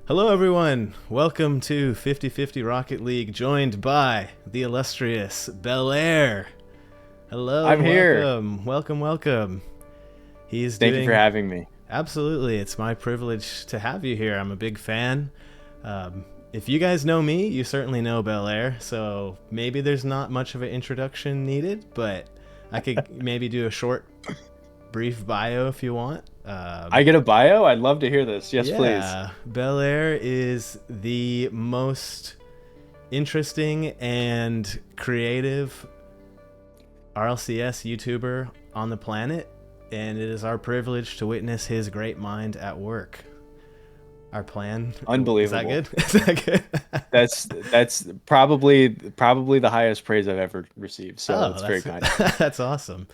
Hello everyone, welcome to 50/50 Rocket League, joined by the illustrious Belleair. Hello I'm and here. welcome. He's Thank you for doing... having me. Absolutely, it's my privilege to have you here. I'm a big fan. If you guys know me, you certainly know Belleair, so maybe there's not much of an introduction needed, but I could maybe do a short, brief bio if you want. I get a bio? I'd love to hear this. Yes, please. Yeah, Belleair is the most interesting and creative RLCS YouTuber on the planet, and it is our privilege to witness his great mind at work. Our plan... Is that Unbelievable. good? Is that good? That's probably the highest praise I've ever received. So Oh, it's very kind of you. that's awesome.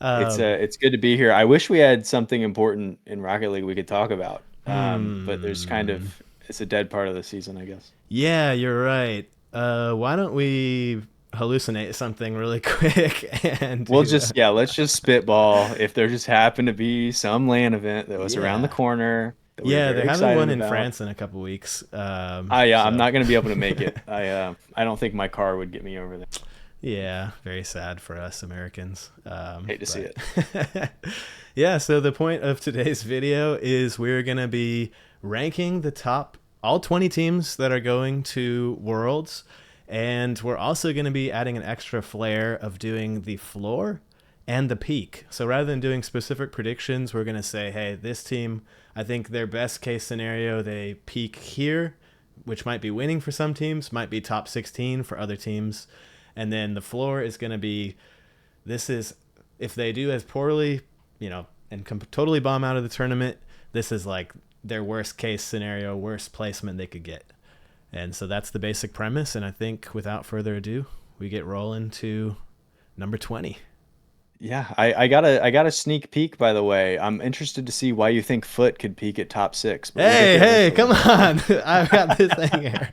It's good to be here. I wish we had something important in Rocket League we could talk about. But there's Hmm. it's a dead part of the season, I guess. Yeah, you're right. Why don't we hallucinate something really quick and do Let's just spitball. If there just happened to be some LAN event that was around the yeah. corner that we were Yeah, they're very having excited one in about. France in a couple weeks. Yeah, I'm So not going to be able to make it. I don't think my car would get me over there. yeah, very sad for us Americans. Hate to see But it. yeah, so the point of today's video is we're going to be ranking the top all 20 teams that are going to Worlds. And we're also going to be adding an extra flair of doing the floor and the peak. So rather than doing specific predictions, we're going to say, hey, this team, I think their best case scenario, they peak here, which might be winning for some teams, might be top 16 for other teams. And then the floor is going to be, this is, if they do as poorly, and totally bomb out of the tournament, this is like their worst case scenario, worst placement they could get. And so that's the basic premise. And I think without further ado, we get rolling to number 20. Yeah, I got a sneak peek, by the way. I'm interested to see why you think Foot could peak at top six, but we'll get Hey, there hey, eventually. come on. I've got this thing here.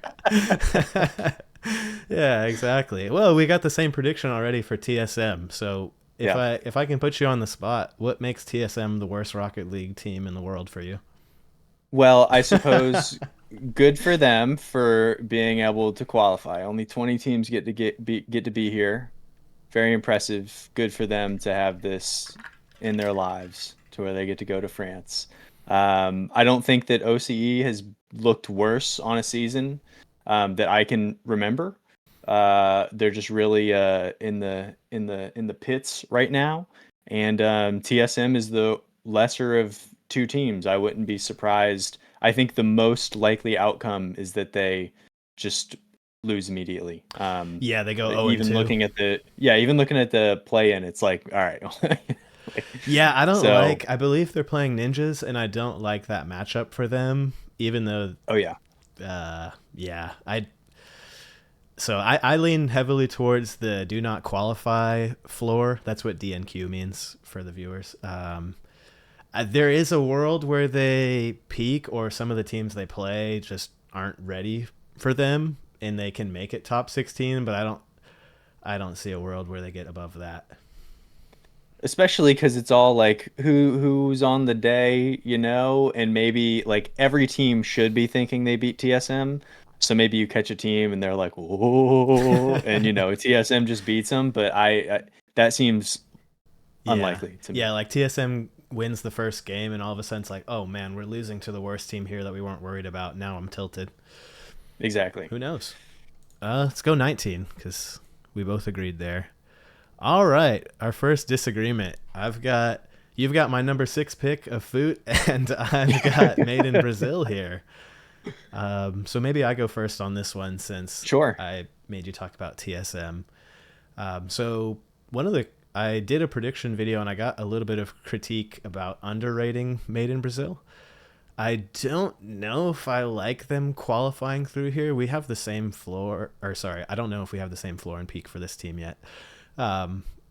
Yeah, exactly. Well, we got the same prediction already for TSM. So if Yeah. I can put you on the spot, what makes TSM the worst Rocket League team in the world for you? Well, I suppose good for them for being able to qualify. Only 20 teams get to be here. Very impressive. Good for them to have this in their lives to where they get to go to France. I don't think that OCE has looked worse on a season that I can remember. They're just really in the pits right now, and TSM is the lesser of two teams. I wouldn't be surprised. I think the most likely outcome is that they just lose immediately. Yeah, they go 0 and Even 2. looking at the play in, it's like, all right. Yeah, I don't So, like. I believe they're playing ninjas, and I don't like that matchup for them. Even though, oh yeah, yeah, I lean heavily towards the do not qualify floor. That's what DNQ means for the viewers. There is a world where they peak, or some of the teams they play just aren't ready for them, and they can make it top 16. But I don't see a world where they get above that. especially because it's all like who's on the day, and maybe like every team should be thinking they beat TSM. So maybe you catch a team and they're like, whoa, and TSM just beats them. But I that seems Yeah. unlikely to Yeah, me. like TSM wins the first game and all of a sudden it's like, oh man, we're losing to the worst team here that we weren't worried about. Now I'm tilted. Exactly. Who knows? Let's go 19 because we both agreed there. All right, our first disagreement. You've got my number 6 pick of Foot, and I've got Made in Brazil here. So maybe I go first on this one since Sure. I made you talk about TSM. So one of the I did a prediction video and I got a little bit of critique about underrating Made in Brazil. I don't know if I like them qualifying through here. We have the same floor, or sorry, I don't know if we have the same floor and peak for this team yet.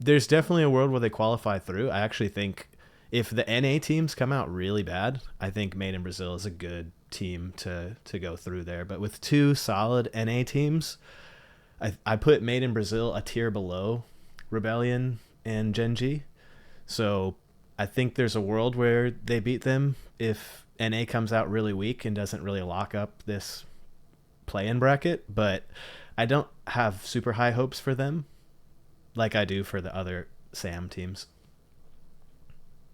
There's definitely a world where they qualify through. I actually think if the NA teams come out really bad, I think Made in Brazil is a good team to go through there. But with two solid NA teams, I put Made in Brazil a tier below Rebellion and Genji. So I think there's a world where they beat them NA comes out really weak and doesn't really lock up this play-in bracket, but I don't have super high hopes for them like I do for the other Sam teams.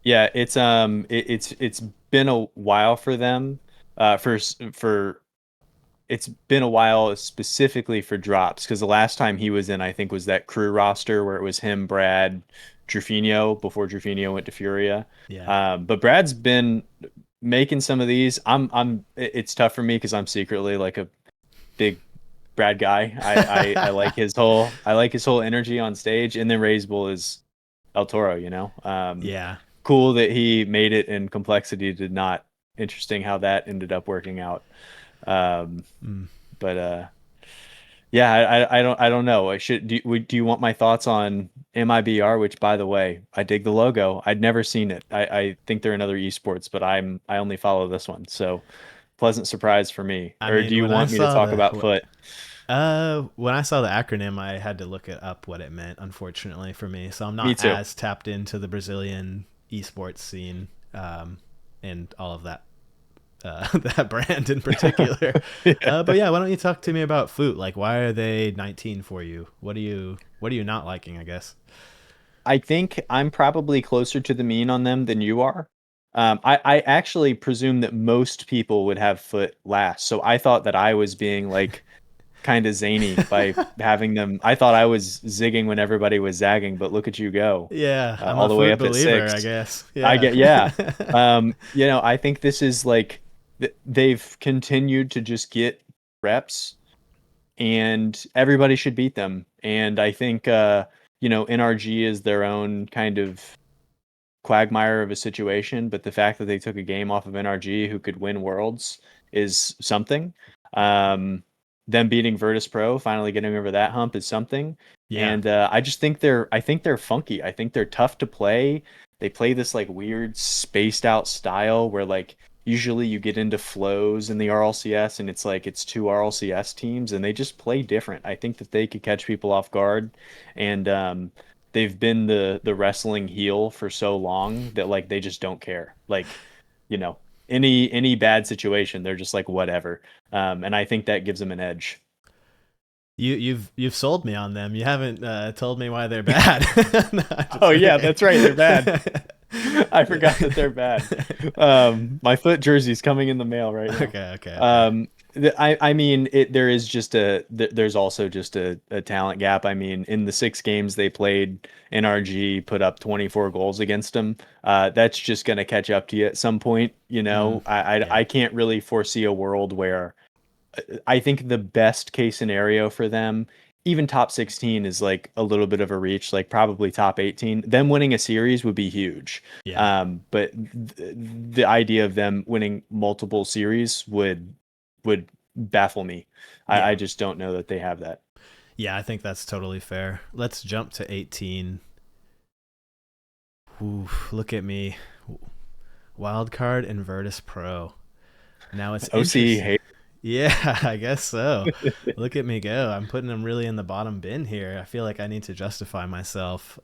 Yeah, it's been a while for them. For it's been a while specifically for drops because the last time he was in, I think, was that crew roster where it was him, Brad, Drufinho before Drufinho went to Furia. Yeah. But Brad's been making some of these. It's tough for me because I'm secretly like a big Brad guy. I I like his whole energy on stage, and then Ray's Bull is El Toro, you know. Yeah. Cool that he made it, and complexity did not. Interesting how that ended up working out. Um, Mm. but yeah, I don't know. Do you want my thoughts on MIBR? Which, by the way, I dig the logo. I'd never seen it. I think they're another esports, but I only follow this one. So pleasant surprise for me. I Or do mean, you want me to talk about Foot? when I saw the acronym, I had to look it up what it meant, unfortunately for me. So I'm Me not too. as tapped into the Brazilian esports scene, and all of that that brand in particular. Yeah. But yeah, why don't you talk to me about Foot? Like, why are they 19 for you? What are you not liking? I guess. I think I'm probably closer to the mean on them than you are. I actually presume that most people would have Foot last. So I thought that I was being like kind of zany by having them. I thought I was zigging when everybody was zagging, but look at you go, Yeah, I'm all a the way Foot up at believer, six. I guess. I Yeah. get, yeah. You know, I think this is like they've continued to just get reps, and everybody should beat them. And I think, you know, NRG is their own kind of quagmire of a situation, but the fact that they took a game off of NRG who could win worlds is something. Um, them beating Virtus Pro, finally getting over that hump is something. Yeah. And I just think I think they're funky. I think they're tough to play. They play this like weird spaced out style where like usually you get into flows in the RLCS and it's like it's two RLCS teams and they just play different. I think that they could catch people off guard, and they've been the wrestling heel for so long that like they just don't care. Like, you know, any bad situation, they're just like whatever. And I think that gives them an edge. You've sold me on them. You haven't told me why they're bad. No, I'm just Oh yeah, kidding. that's right. They're bad. I forgot that they're bad. My Foot jersey's coming in the mail right now. Okay. I mean, there is just there's also just a talent gap. I mean, in the 6 games they played, NRG put up 24 goals against them. That's just going to catch up to you at some point. You Mm, know, yeah. I can't really foresee a world where I think the best case scenario for them, even top 16 is like a little bit of a reach, like probably top 18. Them winning a series would be huge. Yeah. But the idea of them winning multiple series would baffle me. I Yeah. just don't know that they have that. Yeah, I think that's totally fair. Let's jump to 18. Ooh, look at me. Wildcard and Virtus Pro. Now it's OC interesting. hate. Yeah, I guess so. Look at me go. I'm putting them really in the bottom bin here. I feel like I need to justify myself.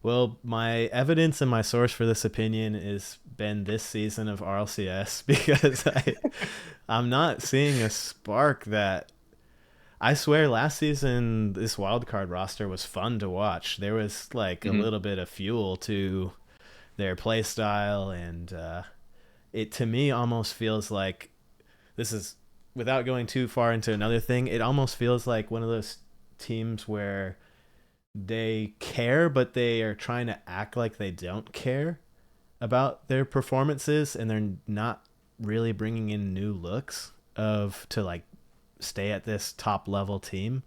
Well, my evidence and my source for this opinion has been this season of RLCS because I'm not seeing a spark that I swear last season this wildcard roster was fun to watch. There was like a Mhm. little bit of fuel to their play style, and it to me almost feels like this is, without going too far into another thing, it almost feels like one of those teams where they care but they are trying to act like they don't care about their performances, and they're not really bringing in new looks of to like stay at this top level team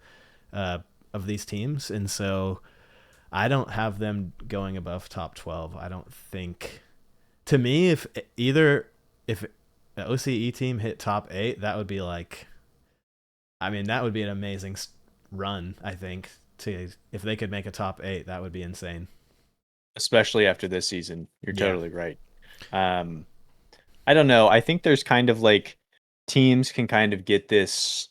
uh, of these teams. And so I don't have them going above top 12. I don't think, to me, if the OCE team hit top 8, that would be like, I mean, that would be an amazing run, I think. To If they could make a top 8, that would be insane. Especially after this season. You're Yeah. totally right. Um, I don't know. I think there's kind of like teams can kind of get this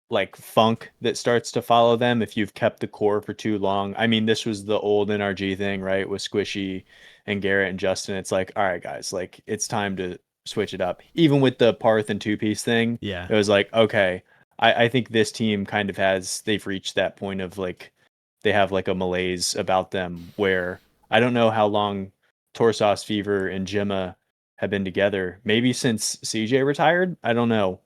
like funk that starts to follow them if you've kept the core for too long. I mean, this was the old NRG thing, right? With Squishy and Garrett and Justin. It's like, all right, guys, like it's time to switch it up. Even with the Parth and two piece thing, Yeah. it was like, okay, I think this team kind of they've reached that point of like they have like a malaise about them where I don't know how long Torsos Fever and Gemma have been together. Maybe since CJ retired. I don't know.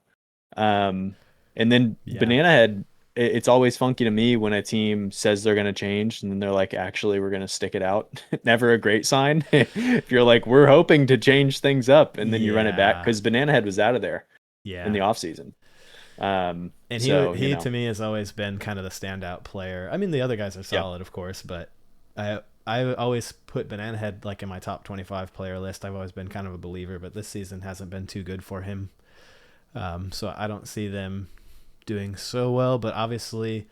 Um, and then Yeah. Banana Head, it's always funky to me when a team says they're going to change and then they're like, actually, we're going to stick it out. Never a great sign. If you're like, we're hoping to change things up and then you run it back, Yeah. because Banana Head was out of there in Yeah. the offseason. And So, he to me has always been kind of the standout player. I mean, the other guys are yeah. solid, of course, but I always put Banana Head like in my top 25 player list. I've always been kind of a believer, but this season hasn't been too good for him. So I don't see them doing so well, but obviously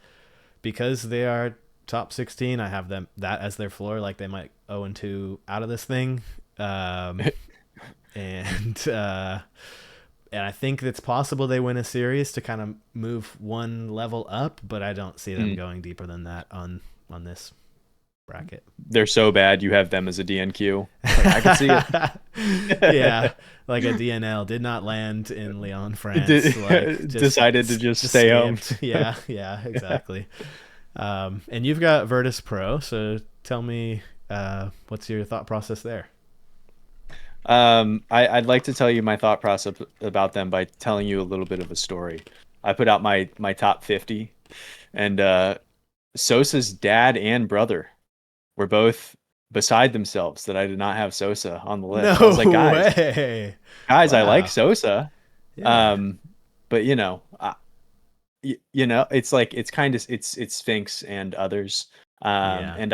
because they are top 16, I have them that as their floor. Like they might 0-2 out of this thing. And I think it's possible they win a series to kind of move one level up, but I don't see them going deeper than that on this bracket. They're so bad you have them as a DNQ. Like, I can see it. Yeah, like a DNL did not land in Lyon, France. Like decided to just stay home. Yeah, exactly. And you've got Virtus Pro, so tell me what's your thought process there? I'd like to tell you my thought process about them by telling you a little bit of a story. I put out my top 50, and Sosa's dad and brother were both beside themselves that I did not have Sosa on the list. No I was like, way. Guys, Wow. I like Sosa. Yeah. But it's like it's Sphinx and others. Yeah. And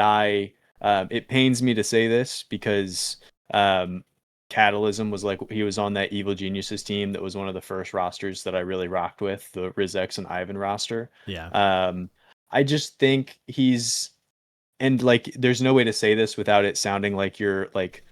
it pains me to say this because Catalysm was like, he was on that Evil Geniuses team that was one of the first rosters that I really rocked with, the Rizex and Ivan roster. Yeah. I just think and like there's no way to say this without it sounding like you're like,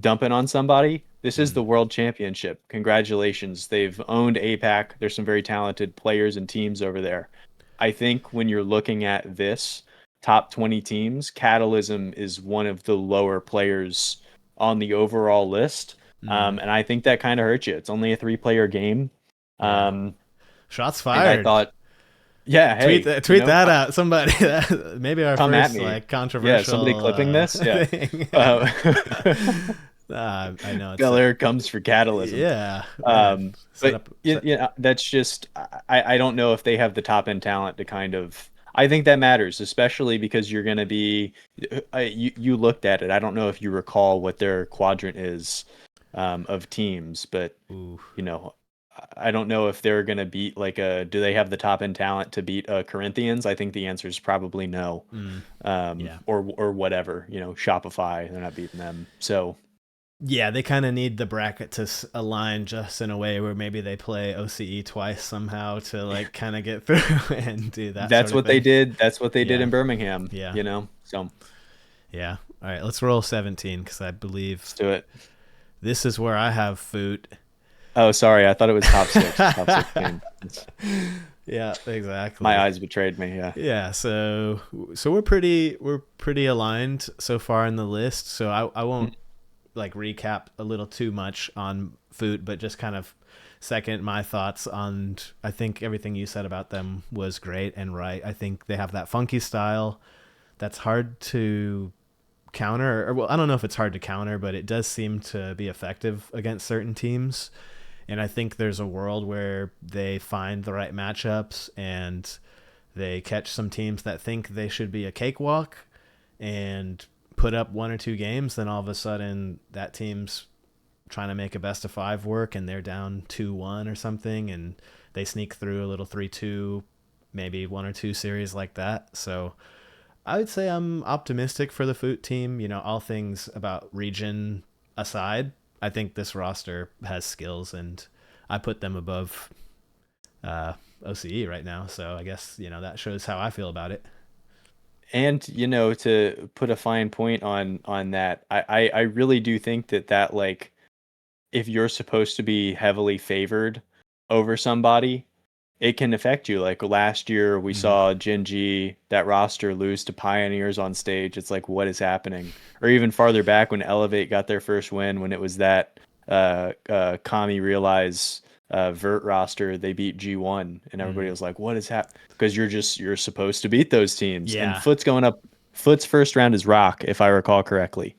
dumping on somebody. This is the World Championship. Congratulations. They've owned APAC. There's some very talented players and teams over there. I think when you're looking at this top 20 teams, Catalysm is one of the lower players on the overall list. And I think that kind of hurts you. It's only a 3-player game. Yeah. Shots fired. And I thought, yeah, hey, tweet that out. Somebody, maybe our first like controversial. Yeah, somebody clipping this. Yeah, I know. Belleair comes for Catalysm. Yeah. That's just I don't know if they have the top end talent to kind of. I think that matters, especially because you're going to be. You looked at it. I don't know if you recall what their quadrant is of teams, but I don't know if they're going to beat do they have the top end talent to beat Corinthians? I think the answer is probably no. Or whatever, Shopify, they're not beating them. So yeah, they kind of need the bracket to align just in a way where maybe they play OCE twice somehow to like kind of get through and do that. That's what they did. That's what they did in Birmingham. Yeah. So yeah. All right, let's roll 17 because I believe let's do it. This is where I have Foot. Oh, sorry. I thought it was top 6. Top 16. Yeah, exactly. My eyes betrayed me. Yeah. Yeah. So we're pretty aligned so far in the list. So I won't like recap a little too much on Foot, but just kind of second my thoughts on. I think everything you said about them was great and right. I think they have that funky style that's hard to counter. Or, well, I don't know if it's hard to counter, but it does seem to be effective against certain teams. And I think there's a world where they find the right matchups and they catch some teams that think they should be a cakewalk and put up 1 or 2 games. Then all of a sudden that team's trying to make a best of 5 work and they're down 2-1 or something. And they sneak through a little 3-2, maybe 1 or 2 series like that. So I would say I'm optimistic for the Foot team. All things about region aside, I think this roster has skills, and I put them above OCE right now. So I guess, that shows how I feel about it. And, to put a fine point on that, I really do think that like, if you're supposed to be heavily favored over somebody, it can affect you. Like last year, we saw Gen.G, that roster, lose to Pioneers on stage. It's like, what is happening? Or even farther back when Elevate got their first win, when it was that Kami Realize Vert roster, they beat G1, and everybody was like, what is happening? Because you're supposed to beat those teams. And Yeah. Foot's going up. Foot's first round is Rock, if I recall correctly.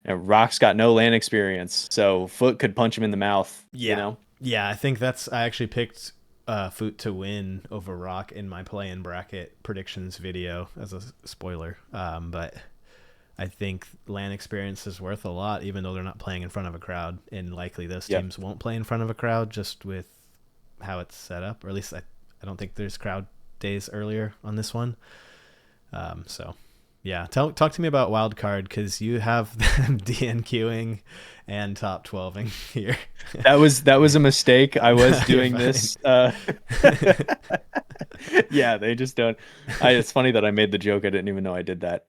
And Rock's got no LAN experience, so Foot could punch him in the mouth. Yeah. You know? Yeah, I think I actually picked Foot to win over Rock in my play-in bracket predictions video as a spoiler. But I think LAN experience is worth a lot, even though they're not playing in front of a crowd, and likely those teams won't play in front of a crowd just with how it's set up. Or at least I don't think there's crowd days earlier on this one. So yeah, talk to me about Wildcard, because you have them DNQing and top 12ing here. That was a mistake. I was doing this. Yeah, they just don't. It's funny that I made the joke. I didn't even know I did that.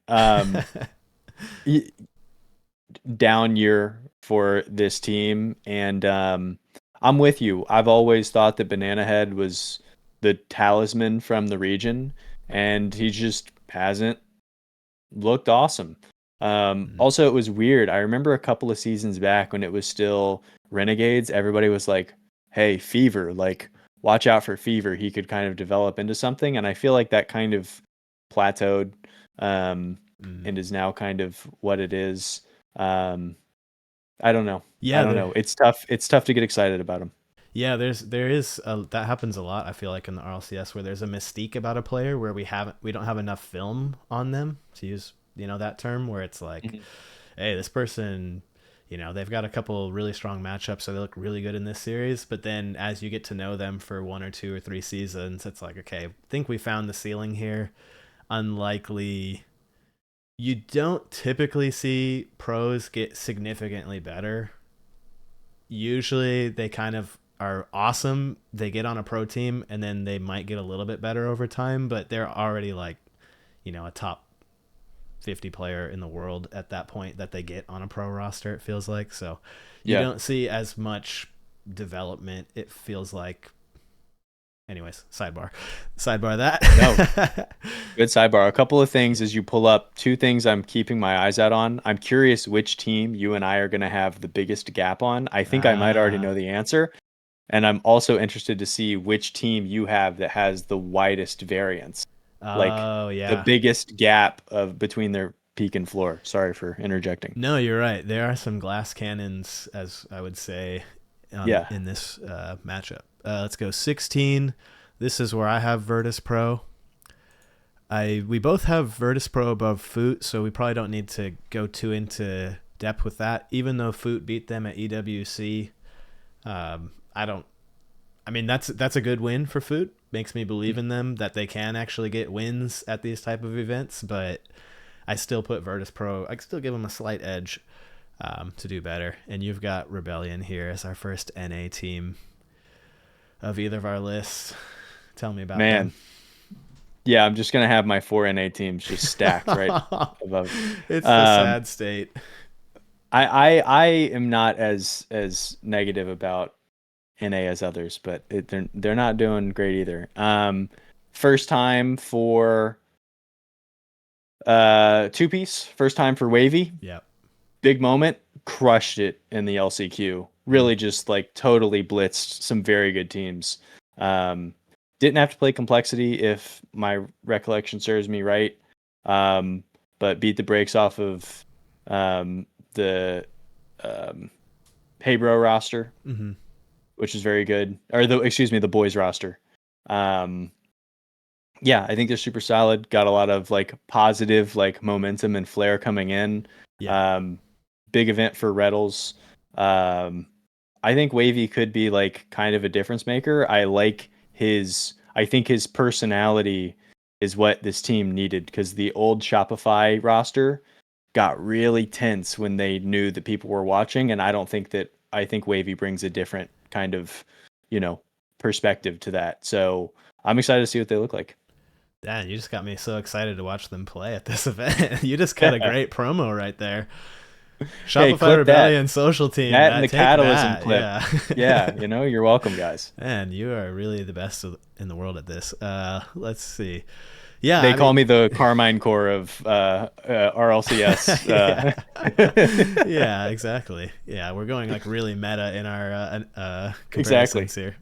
Down year for this team, and I'm with you. I've always thought that Banana Head was the talisman from the region, and he just hasn't looked awesome. Also, it was weird. I remember a couple of seasons back when it was still Renegades, everybody was like, hey, Fever, like, watch out for Fever. He could kind of develop into something. And I feel like that kind of plateaued and is now kind of what it is. I don't know. Yeah, I don't know. It's tough. It's tough to get excited about him. Yeah, there is that happens a lot. I feel like in the RLCS, where there's a mystique about a player where we don't have enough film on them, to use that term, where it's like, hey, this person, they've got a couple really strong matchups, so they look really good in this series. But then as you get to know them for 1 or 2 or 3 seasons, it's like, okay, I think we found the ceiling here. Unlikely. You don't typically see pros get significantly better. Usually they kind of are awesome. They get on a pro team and then they might get a little bit better over time, but they're already like, a top 50 player in the world at that point that they get on a pro roster, it feels like. So you don't see as much development, it feels like. Anyways, sidebar that. No, good sidebar. A couple of things as you pull up. 2 things I'm keeping my eyes out on. I'm curious which team you and I are going to have the biggest gap on. I think I might already know the answer. And I'm also interested to see which team you have that has the widest variance. The biggest gap between their peak and floor. Sorry for interjecting. No, you're right. There are some glass cannons, as I would say, in this matchup. Let's go 16. This is where I have Virtus Pro. We both have Virtus Pro above Foot, so we probably don't need to go too into depth with that. Even though Foot beat them at EWC, that's a good win for Foot. Makes me believe in them that they can actually get wins at these type of events, but I still put Virtus Pro. I still give them a slight edge to do better. And you've got Rebellion here as our first NA team of either of our lists. Tell me about them. Yeah, I'm just gonna have my 4 NA teams just stacked right above. It's the sad state. I am not as negative about NA as others, but they're not doing great either. First time for 2-piece. First time for Wavy. Yeah. Big moment. Crushed it in the LCQ. Really just like totally blitzed some very good teams. Didn't have to play complexity if my recollection serves me right. But beat the brakes off of the Hey Bro roster, which is very good. Or the boys roster. I think they're super solid. Got a lot of like positive like momentum and flair coming in. Yeah. Big event for Reddles. I think Wavy could be like kind of a difference maker. I think his personality is what this team needed, because the old Shopify roster got really tense when they knew that people were watching. And I think Wavy brings a different kind of, perspective to that. So I'm excited to see what they look like. Dan, you just got me so excited to watch them play at this event. You just got a great promo right there. Hey, Shopify clip that. Rebellion social team. That and the Take catalysm that. clip. Yeah. Yeah, you're welcome, guys. Man, you are really the best in the world at this. Let's see. Yeah, They I call mean, me the Carmine Core of RLCS. yeah, yeah, exactly. Yeah, we're going like really meta in our Exactly. comparisons here.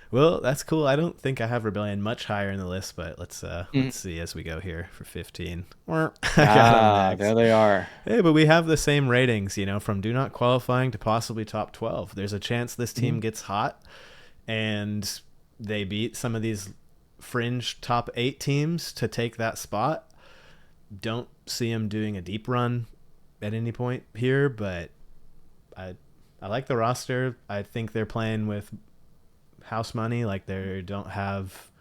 Well, that's cool. I don't think I have Rebellion much higher in the list, but Mm. let's see as we go here for 15. I got them There next. they are. Hey, but we have the same ratings, from do not qualifying to possibly top 12. There's a chance this team Mhm. gets hot and they beat some of these fringe top 8 teams to take that spot. Don't see them doing a deep run at any point here, but I I like the roster. I think they're playing with house money, like they don't have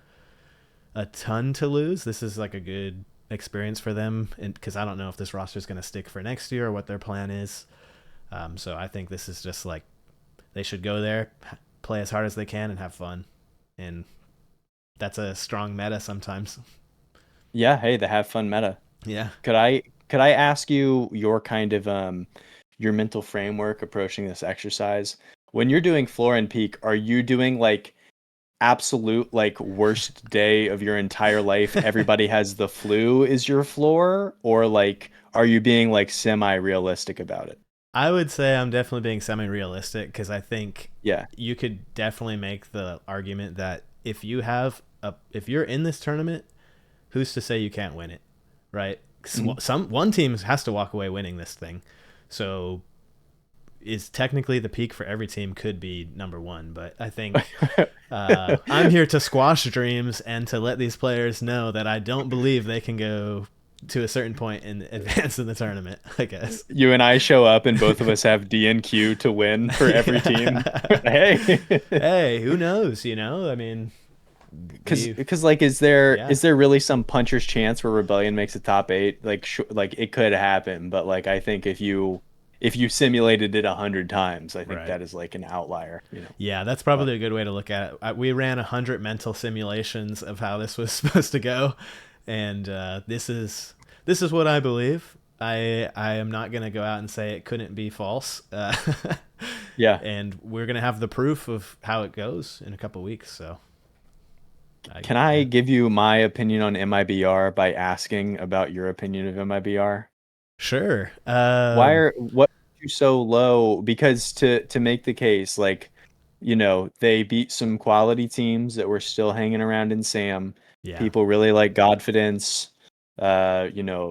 a ton to lose. This is like a good experience for them, and because I don't know if this roster is going to stick for next year or what their plan is. So I think this is just like they should go there, play as hard as they can, and have fun. And that's a strong meta sometimes. Yeah, hey, the have fun meta. Yeah. Could I ask you your kind of your mental framework approaching this exercise? When you're doing floor and peak, are you doing like absolute like worst day of your entire life, everybody has the flu is your floor, or like are you being like semi-realistic about it? I would say I'm definitely being semi-realistic because I think Yeah. you could definitely make the argument that if you're in this tournament, who's to say you can't win it, right? Mhm. One team has to walk away winning this thing, so is technically the peak for every team could be number one. But I think I'm here to squash dreams and to let these players know that I don't believe they can go to a certain point in advance in the tournament, I guess. You and I show up and both of us have D and Q to win for every team. Yeah. Hey. Hey, who knows? I mean, Cause, we, cause like, is there yeah, is there really some puncher's chance where Rebellion makes a top eight? Like, like it could happen, but like I think if you simulated it 100 times, I think right. that is like an outlier, you know. Yeah, that's But probably a good way to look at it. We ran 100 mental simulations of how this was supposed to go, and this is what I believe. I am not gonna go out and say it couldn't be false, yeah, and we're gonna have the proof of how it goes in a couple weeks. So, can I yeah, give you my opinion on MIBR by asking about your opinion of MIBR? sure. What are you so low? Because to make the case, like, they beat some quality teams that were still hanging around in Sam. Yeah, People really like Godfidence,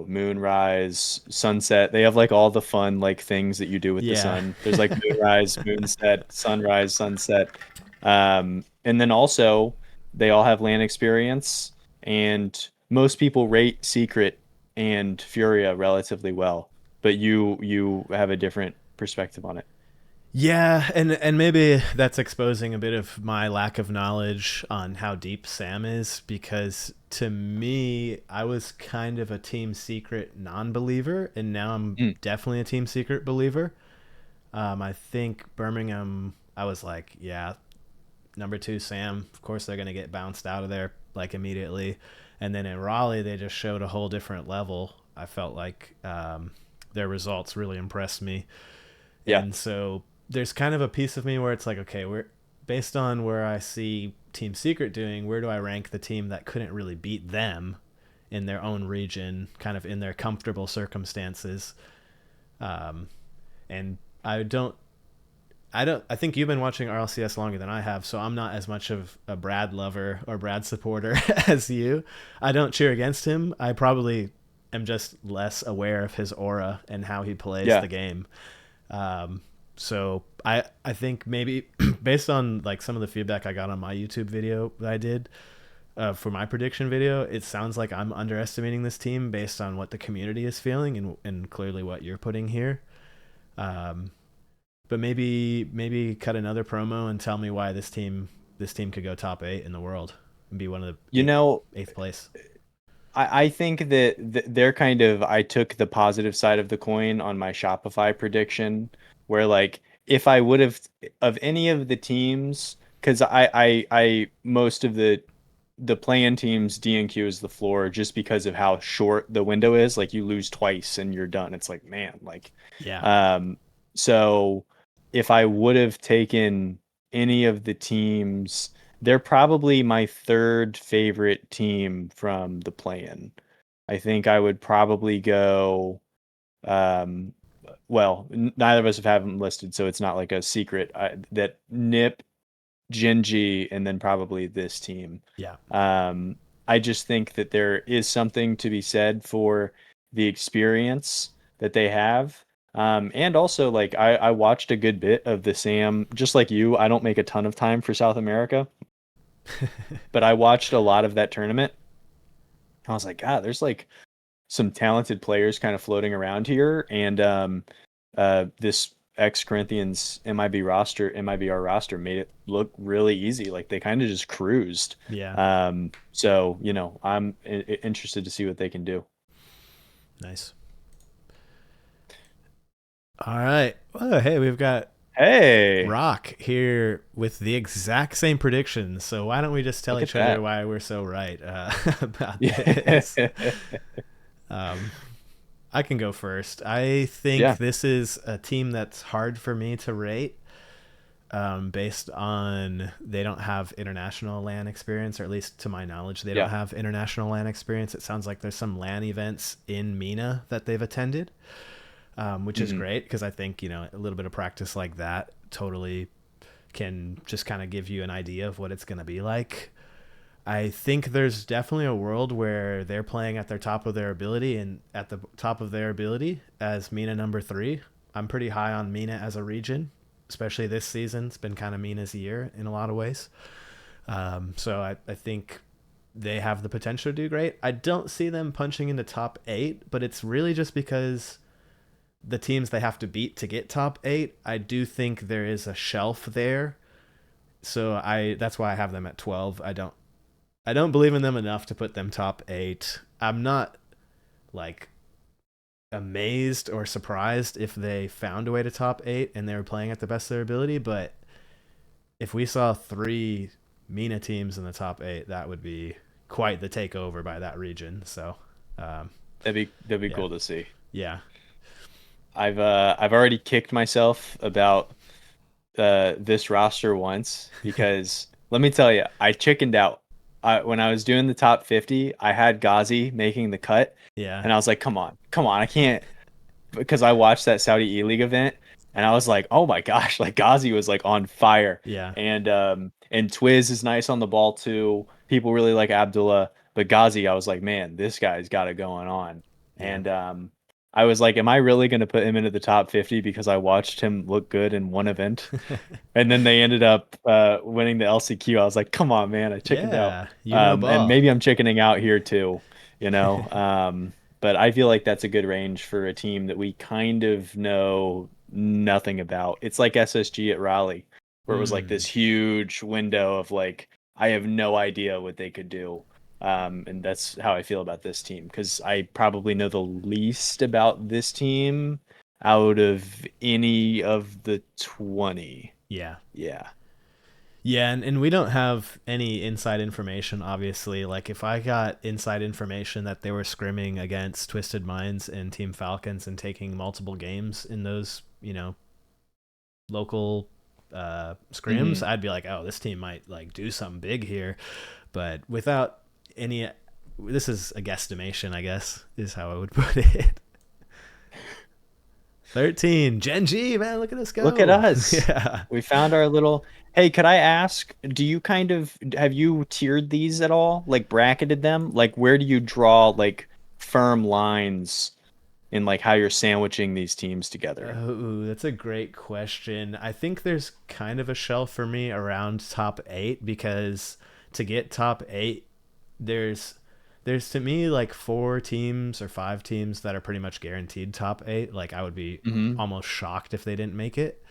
Moonrise, Sunset. They have like all the fun like things that you do with the yeah, sun. There's like Moonrise, Moonset, Sunrise, Sunset. And then also they all have LAN experience, and most people rate Secret and Furia relatively well, but you have a different perspective on it. yeah, and maybe that's exposing a bit of my lack of knowledge on how deep Sam is because to me, I was kind of a Team Secret non-believer, and now I'm Mm, definitely a Team Secret believer. I think Birmingham, I was like, yeah, number two Sam. Of course, they're gonna get bounced out of there like immediately, and then in Raleigh, they just showed a whole different level. I felt like their results really impressed me, yeah, and so there's kind of a piece of me where it's like, okay, we're based on where I see Team Secret doing, where do I rank the team that couldn't really beat them in their own region, kind of in their comfortable circumstances? Um, and I think you've been watching RLCS longer than I have, so I'm not as much of a Brad lover or Brad supporter as you. I don't cheer against him. I probably am just less aware of his aura and how he plays yeah. the game. Um, so I think maybe based on like some of the feedback I got on my YouTube video that I did for my prediction video, it sounds like I'm underestimating this team based on what the community is feeling and clearly what you're putting here. Um, but maybe cut another promo and tell me why this team could go top 8 in the world and be one of the You know, eighth place. I think that they're kind of, I took the positive side of the coin on my Shopify prediction, where like if I would have of any of the teams, because I most of the the play-in teams, DNQ is the floor just because of how short the window is. Like you lose twice and you're done. It's like, man, like, Yeah. um, so if I would have taken any of the teams, they're probably my third favorite team from the play-in. I think I would probably go, um, well, neither of us have them listed, so it's not like a secret that Nip, Genji, and then probably this team. Yeah. Um, I just think that there is something to be said for the experience that they have. And also, like, I watched a good bit of the Sam, just like you. I don't make a ton of time for South America, but I watched a lot of that tournament. I was like, God, there's like some talented players kind of floating around here, and this ex Corinthians MIBR roster made it look really easy. Like they kind of just cruised. Yeah. So I'm interested to see what they can do. Nice. All right. Well, hey, we've got Hey, Rock here with the exact same predictions. So why don't we just tell look at each other that. why we're so right about Yeah. this? Um, I can go first. I think Yeah. this is a team that's hard for me to rate, based on they don't have international LAN experience, or at least to my knowledge, they don't Yeah. have international LAN experience. It sounds like there's some LAN events in MENA that they've attended, which is Hmm. great because I think, a little bit of practice like that totally can just kind of give you an idea of what it's going to be like. I think there's definitely a world where they're playing at their top of their ability, and at the top of their ability as MENA number 3. I'm pretty high on MENA as a region, especially this season. It's been kind of MENA's year in a lot of ways. So I think they have the potential to do great. I don't see them punching into top 8, but it's really just because the teams they have to beat to get top 8, I do think there is a shelf there. So that's why I have them at 12. I don't believe in them enough to put them top 8. I'm not like amazed or surprised if they found a way to top 8 and they were playing at the best of their ability, but if we saw 3 MENA teams in the top 8, that would be quite the takeover by that region. So, That'd be yeah. cool to see. Yeah. I've already kicked myself about this roster once because let me tell you, I chickened out. When I was doing the top 50, I had Ghazi making the cut, Yeah. and I was like, come on, I can't, because I watched that Saudi E League event, and I was like, oh my gosh, like Ghazi was like on fire, Yeah. and Twiz is nice on the ball too. People really like Abdullah, but Ghazi, I was like, man, this guy's got it going on, Yeah. and I was like, am I really going to put him into the top 50 because I watched him look good in one event? And then they ended up winning the LCQ. I was like, come on, man, I chickened out. Yeah. And Ball. maybe I'm chickening out here too, you know. But I feel like that's a good range for a team that we kind of know nothing about. It's like SSG at Raleigh, where it was like this huge window of like, I have no idea what they could do. And that's how I feel about this team because I probably know the least about this team out of any of the 20. Yeah. Yeah. Yeah, and we don't have any inside information, obviously. Like, if I got inside information that they were scrimming against Twisted Minds and Team Falcons and taking multiple games in those, local scrims, Hmm. I'd be like, oh, this team might, like, do something big here. But without any... This is a guesstimation, I guess, is how I would put it. 13. Gen G, man, look at us Look at go. us. Yeah. We found our little. Hey, could I ask, do you kind of have you tiered these at all? Like bracketed them? Like where do you draw like firm lines in like how you're sandwiching these teams together? Oh, that's a great question. I think there's kind of a shelf for me around top 8 because to get top 8, there's to me like 4 teams or 5 teams that are pretty much guaranteed top 8. Like I would be Hmm. almost shocked if they didn't make it.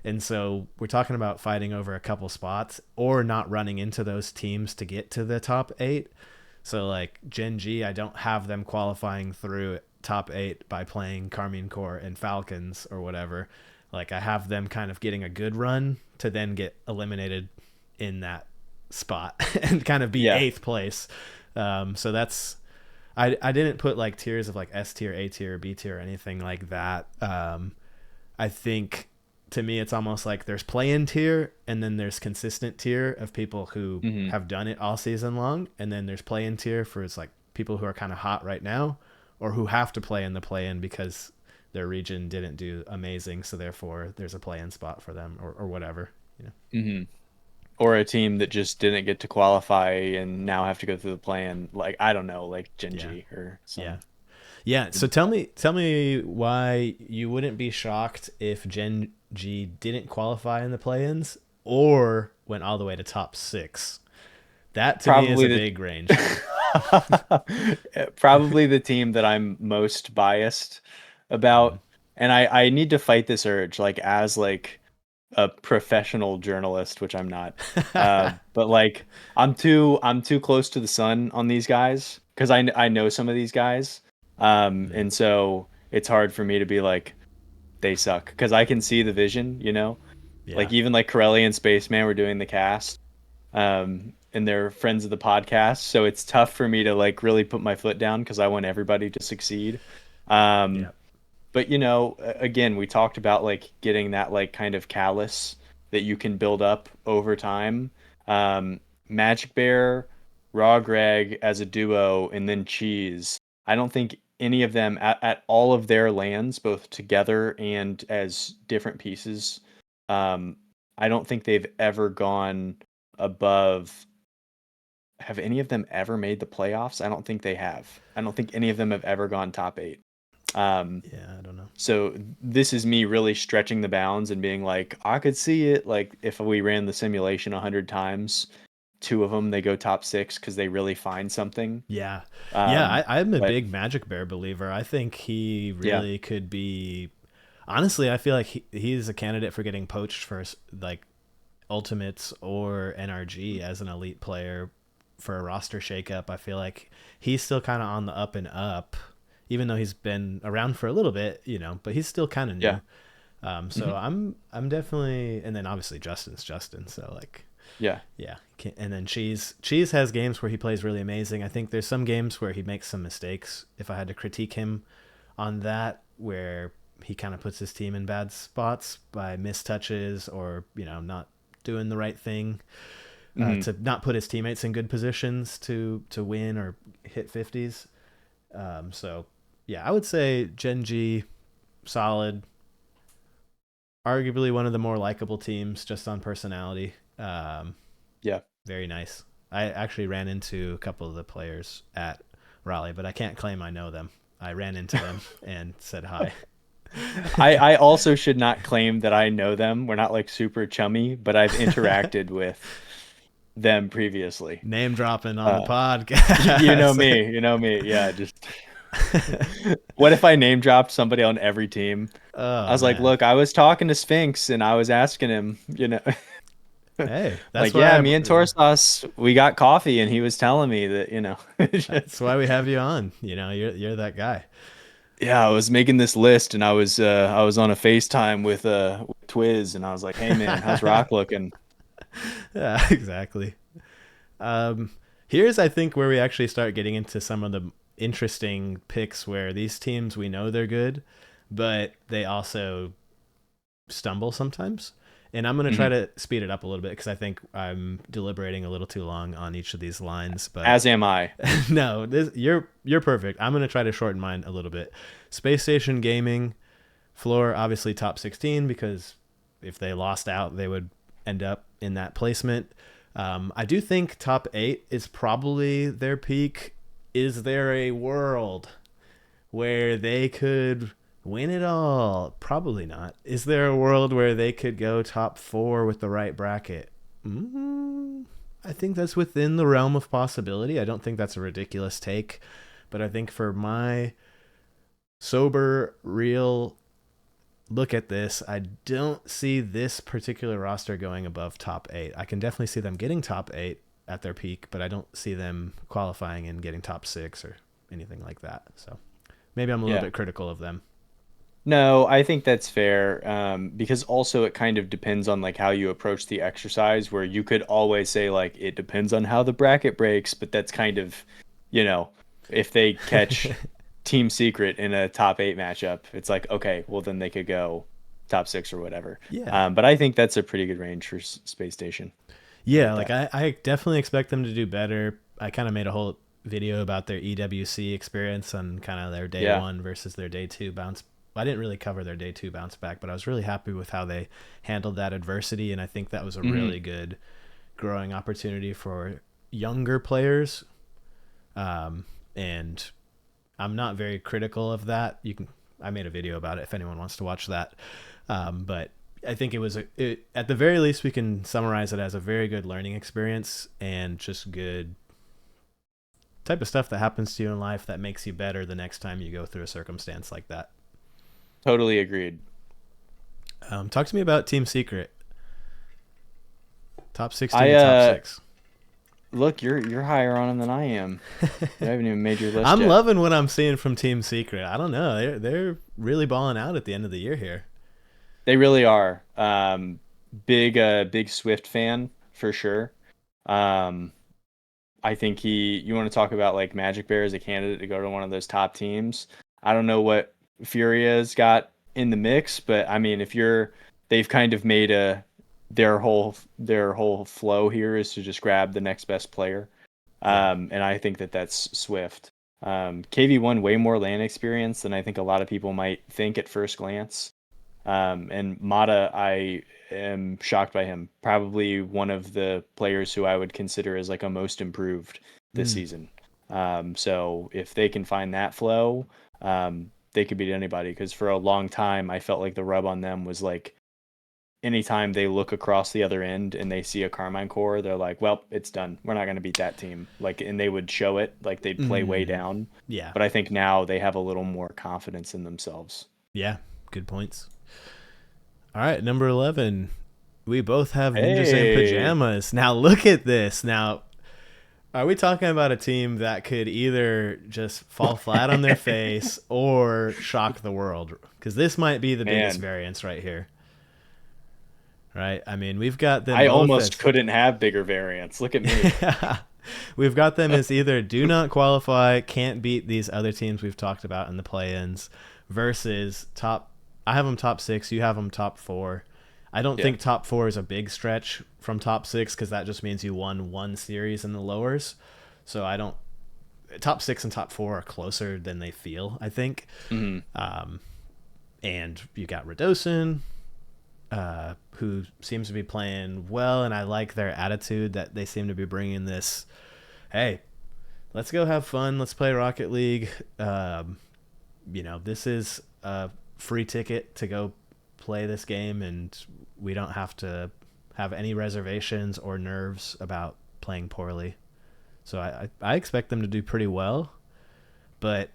And so we're talking about fighting over a couple spots or not running into those teams to get to the top 8. So like Gen G, I don't have them qualifying through top 8 by playing Carmine Corps and Falcons or whatever. Like I have them kind of getting a good run to then get eliminated in that spot and kind of be Yeah. 8th place. So that's, I didn't put like tiers of like S tier, A tier, B tier, or anything like that. I think to me it's almost like there's play-in tier, and then there's consistent tier of people who have done it all season long, and then there's play-in tier for it's like people who are kind of hot right now, or who have to play in the play-in because their region didn't do amazing, so therefore there's a play-in spot for them, or whatever, you know. Or a team that just didn't get to qualify and now have to go through the play-in, like I don't know, like Genji or some. Yeah. So tell me why you wouldn't be shocked if Gen G didn't qualify in the play-ins or went all the way to top 6. That to me is Probably a the big range. probably the team that I'm most biased about, and I need to fight this urge, like as like a professional journalist, which I'm not. But like I'm too close to the sun on these guys because I know some of these guys, and so it's hard for me to be like they suck because I can see the vision, you know. Yeah. Like even like Corelli and Spaceman were doing the cast, and they're friends of the podcast, so it's tough for me to like really put my foot down because I want everybody to succeed. Um, Yeah. but you know, again, we talked about like getting that like kind of callus that you can build up over time. Magic Bear, Raw Greg as a duo, and then Cheese. I don't think any of them at all of their lands, both together and as different pieces. Um, I don't think they've ever gone above. Have any of them ever made the playoffs? I don't think they have. I don't think any of them have ever gone top 8. Um, Yeah, I don't know. so this is me really stretching the bounds and being like, I could see it. Like if we ran the simulation 100 times, 2 of them they go top 6 because they really find something. Yeah. Yeah, Um, I'm a but big Magic Bear believer. I think he yeah, really could be, honestly, I feel like he's a candidate for getting poached for like Ultimates or NRG as an elite player for a roster shakeup. I feel like he's still kind of on the up and up, even though he's been around for a little bit, you know, but he's still kind of yeah, new. So I'm definitely, and then obviously Justin's Justin. So like, yeah, yeah. And then Cheese has games where he plays really amazing. I think there's some games where he makes some mistakes. If I had to critique him on that, where he kind of puts his team in bad spots by missed touches or, you know, not doing the right thing, to not put his teammates in good positions to win or hit 50s. So yeah, I would say Gen G, solid, arguably one of the more likable teams just on personality. yeah. Very nice. I actually ran into a couple of the players at Raleigh, but I can't claim I know them. I ran into them and said hi. I also should not claim that I know them. We're not like super chummy, but I've interacted with them previously. Name dropping on the You know podcast. me, you know me. Yeah, just what if I name dropped somebody on every team? I Oh was like, man. look, I was talking to Sphinx and I was asking him, you know, Hey, that's like, why yeah, me and Torsas, we got coffee and he was telling me that, you know, that's why we have you on. You know, you're that guy. yeah, I was making this list and I was on a FaceTime with Twiz and I was like, hey man, how's Rock looking? Yeah, exactly. Um, Here's I think where we actually start getting into some of the interesting picks where these teams we know they're good, but they also stumble sometimes. And I'm going to try Mhm. to speed it up a little bit because I think I'm deliberating a little too long on each of these lines. But As am I. no, you're perfect. I'm going to try to shorten mine a little bit. Space Station Gaming, Floor obviously top 16 because if they lost out, they would end up in that placement. I do think top 8 is probably their peak. Is there a world where they could win it all? Probably not. Is there a world where they could go top 4 with the right bracket? I think that's within the realm of possibility. I don't think that's a ridiculous take, but I think for my sober, real look at this, I don't see this particular roster going above top 8. I can definitely see them getting top 8 at their peak, but I don't see them qualifying and getting top 6 or anything like that. So maybe I'm a little Yeah. bit critical of them. No, I think that's fair. Because also it kind of depends on like how you approach the exercise, where you could always say like it depends on how the bracket breaks, but that's kind of, you know, if they catch Team Secret in a top eight matchup, it's like, okay, well then they could go top six or whatever. Yeah. But I think that's a pretty good range for Space Station. I Yeah, like like that. I definitely expect them to do better. I kind of made a whole video about their EWC experience and kind of their day Yeah. one versus their day two bounce. I didn't really cover their day two bounce back, but I was really happy with how they handled that adversity. And I think that was a Hmm. really good growing opportunity for younger players. And I'm not very critical of that. I made a video about it if anyone wants to watch that. But I think at the very least, we can summarize it as a very good learning experience and just good type of stuff that happens to you in life that makes you better the next time you go through a circumstance like that. Totally agreed. Talk to me about Team Secret, top 16 I to top six. look, you're higher on them than I am. I haven't even made your list I'm yet. loving what I'm seeing from Team Secret. I don't know, they're really balling out at the end of the year here. They really are. Big Swift fan for sure. Um, I think you want to talk about like Magic Bear as a candidate to go to one of those top teams. I don't know what Furia's got in the mix, but I mean, they've kind of made their whole flow here is to just grab the next best player. Yeah. And I think that that's Swift. KV1 way more LAN experience than I think a lot of people might think at first glance. And Mata, I am shocked by him. Probably one of the players who I would consider as like a most improved this Mm. season. So if they can find that flow, they could beat anybody. Because for a long time, I felt like the rub on them was like anytime they look across the other end and they see a Carmine core, they're like, well, it's done. We're not going to beat that team. Like, and they would show it, like they'd play way Mm. down. Yeah. But I think now they have a little more confidence in themselves. Yeah. Good points. All right, number 11. We both have Ninjas and Hey, Pyjamas. Now look at this. Now, are we talking about a team that could either just fall flat on their face or shock the world? Because this might be the biggest man, variance right here. Right? I mean, we've got them I both almost as couldn't have bigger variants. Look at me. we've got them as either do not qualify, can't beat these other teams we've talked about in the play-ins, versus top. I have them top six. You have them top four. I don't Yeah. think top four is a big stretch from top six because that just means you won one series in the lowers. So I don't. Top six and top four are closer than they feel, I think. Hmm. Um, and you got Radosin, who seems to be playing well, and I like their attitude that they seem to be bringing this. Hey, let's go have fun. Let's play Rocket League. This is a free ticket to go play this game, and we don't have to have any reservations or nerves about playing poorly. So I expect them to do pretty well, but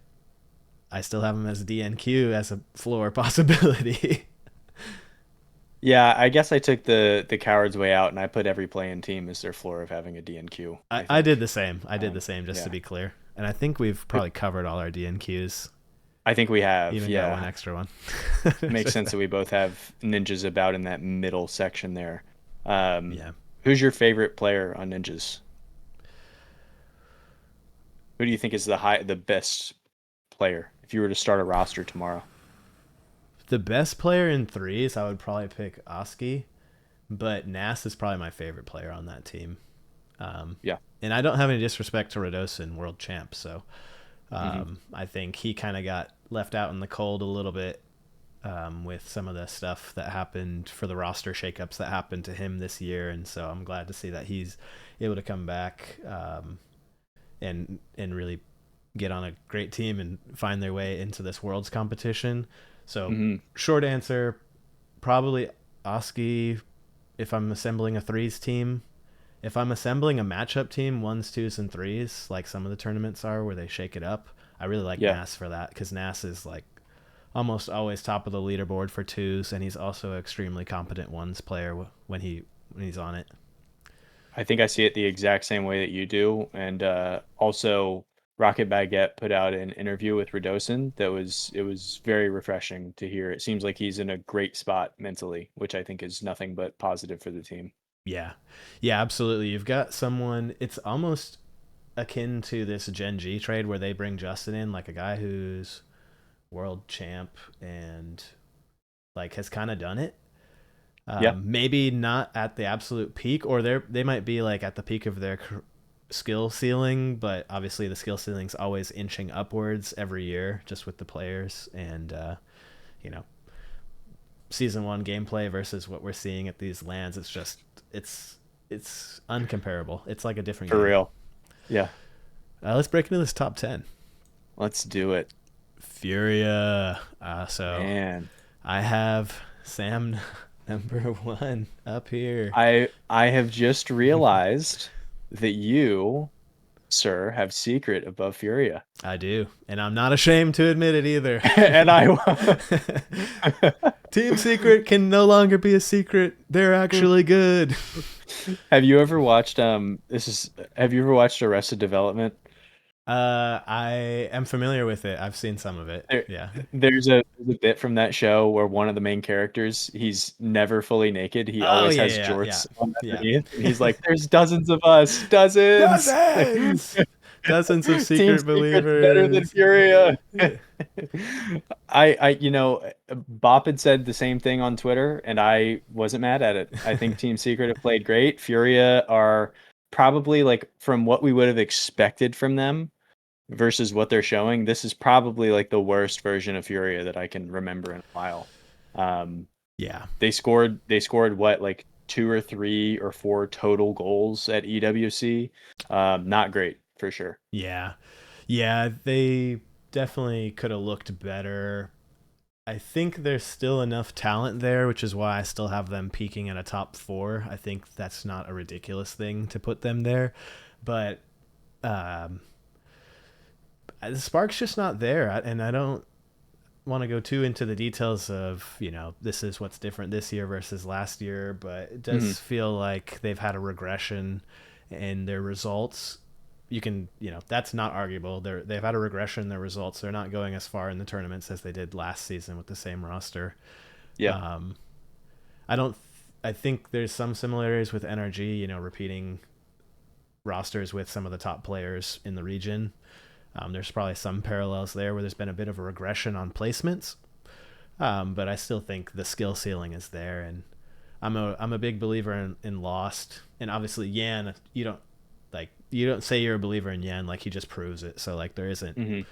I still have them as DNQ as a floor possibility. Yeah, I guess I took the coward's way out and I put every play-in team as their floor of having a DNQ, I, I I did the think. same. I did the same just to Yeah. be clear. And I think we've probably covered all our DNQs. I think we have, Even got one yeah. extra one. Makes sense that we both have ninjas about in that middle section there. Um, Yeah. who's your favorite player on ninjas? Who do you think is the best player if you were to start a roster tomorrow? The best player in threes, I would probably pick Oski, but Nass is probably my favorite player on that team. Um, Yeah. and I don't have any disrespect to Radosin, world champ, so Hmm. I think he kind of got left out in the cold a little bit with some of the stuff that happened for the roster shakeups that happened to him this year, and so I'm glad to see that he's able to come back and really get on a great team and find their way into this world's competition. So, Hmm. short answer, probably Oski if I'm assembling a threes team. If I'm assembling a matchup team, ones, twos, and threes, like some of the tournaments are where they shake it up, I really like Yeah. Nas for that because Nas is like almost always top of the leaderboard for twos, and he's also an extremely competent ones player when he's on it. I think I see it the exact same way that you do. And also, Rocket Baguette put out an interview with Radosin it was very refreshing to hear. It seems like he's in a great spot mentally, which I think is nothing but positive for the team. Yeah. Yeah, absolutely. You've got someone, it's almost akin to this Gen G trade where they bring Justin in, like a guy who's world champ and like has kind of done it. Yeah, Maybe not at the absolute peak, or they might be like at the peak of their skill ceiling, but obviously the skill ceiling's always inching upwards every year, just with the players and you know, season one gameplay versus what we're seeing at these lands. It's just it's uncomparable. It's like a different for game. real. Yeah, Let's break into this top 10. let's do it, Furia. So man. I have Sam number one up here. I have just realized that you, sir, have secret above Furia. I do, and I'm not ashamed to admit it either. And I Team Secret can no longer be a secret. They're actually good. have you ever watched have you ever watched Arrested Development? I am familiar with it. I've seen some of it. There, Yeah. there's a bit from that show where one of the main characters, he's never fully naked. He Oh always yeah, has yeah, jorts on yeah. underneath. And he's like, "There's dozens of us, dozens, Dozens of Team secret Secret's believers. better than Furia." Bop had said the same thing on Twitter, and I wasn't mad at it. I think Team Secret have played great. Furia are probably, like, from what we would have expected from them versus what they're showing, this is probably like the worst version of Furia that I can remember in a while. Yeah. They scored what, like 2 or 3 or 4 total goals at EWC. Not great for sure. Yeah. Yeah, they definitely could have looked better. I think there's still enough talent there, which is why I still have them peaking in a top 4. I think that's not a ridiculous thing to put them there. But the spark's just not there, and I don't want to go too into the details of, this is what's different this year versus last year, but it does feel like they've had a regression in their results. You can, that's not arguable. They've had a regression in their results. They're not going as far in the tournaments as they did last season with the same roster. Yeah. I think there's some similarities with NRG, repeating rosters with some of the top players in the region. There's probably some parallels there where there's been a bit of a regression on placements, but I still think the skill ceiling is there, and I'm a big believer in Lost, and obviously Yan. You don't say you're a believer in Yan, like he just proves it. So like there isn't.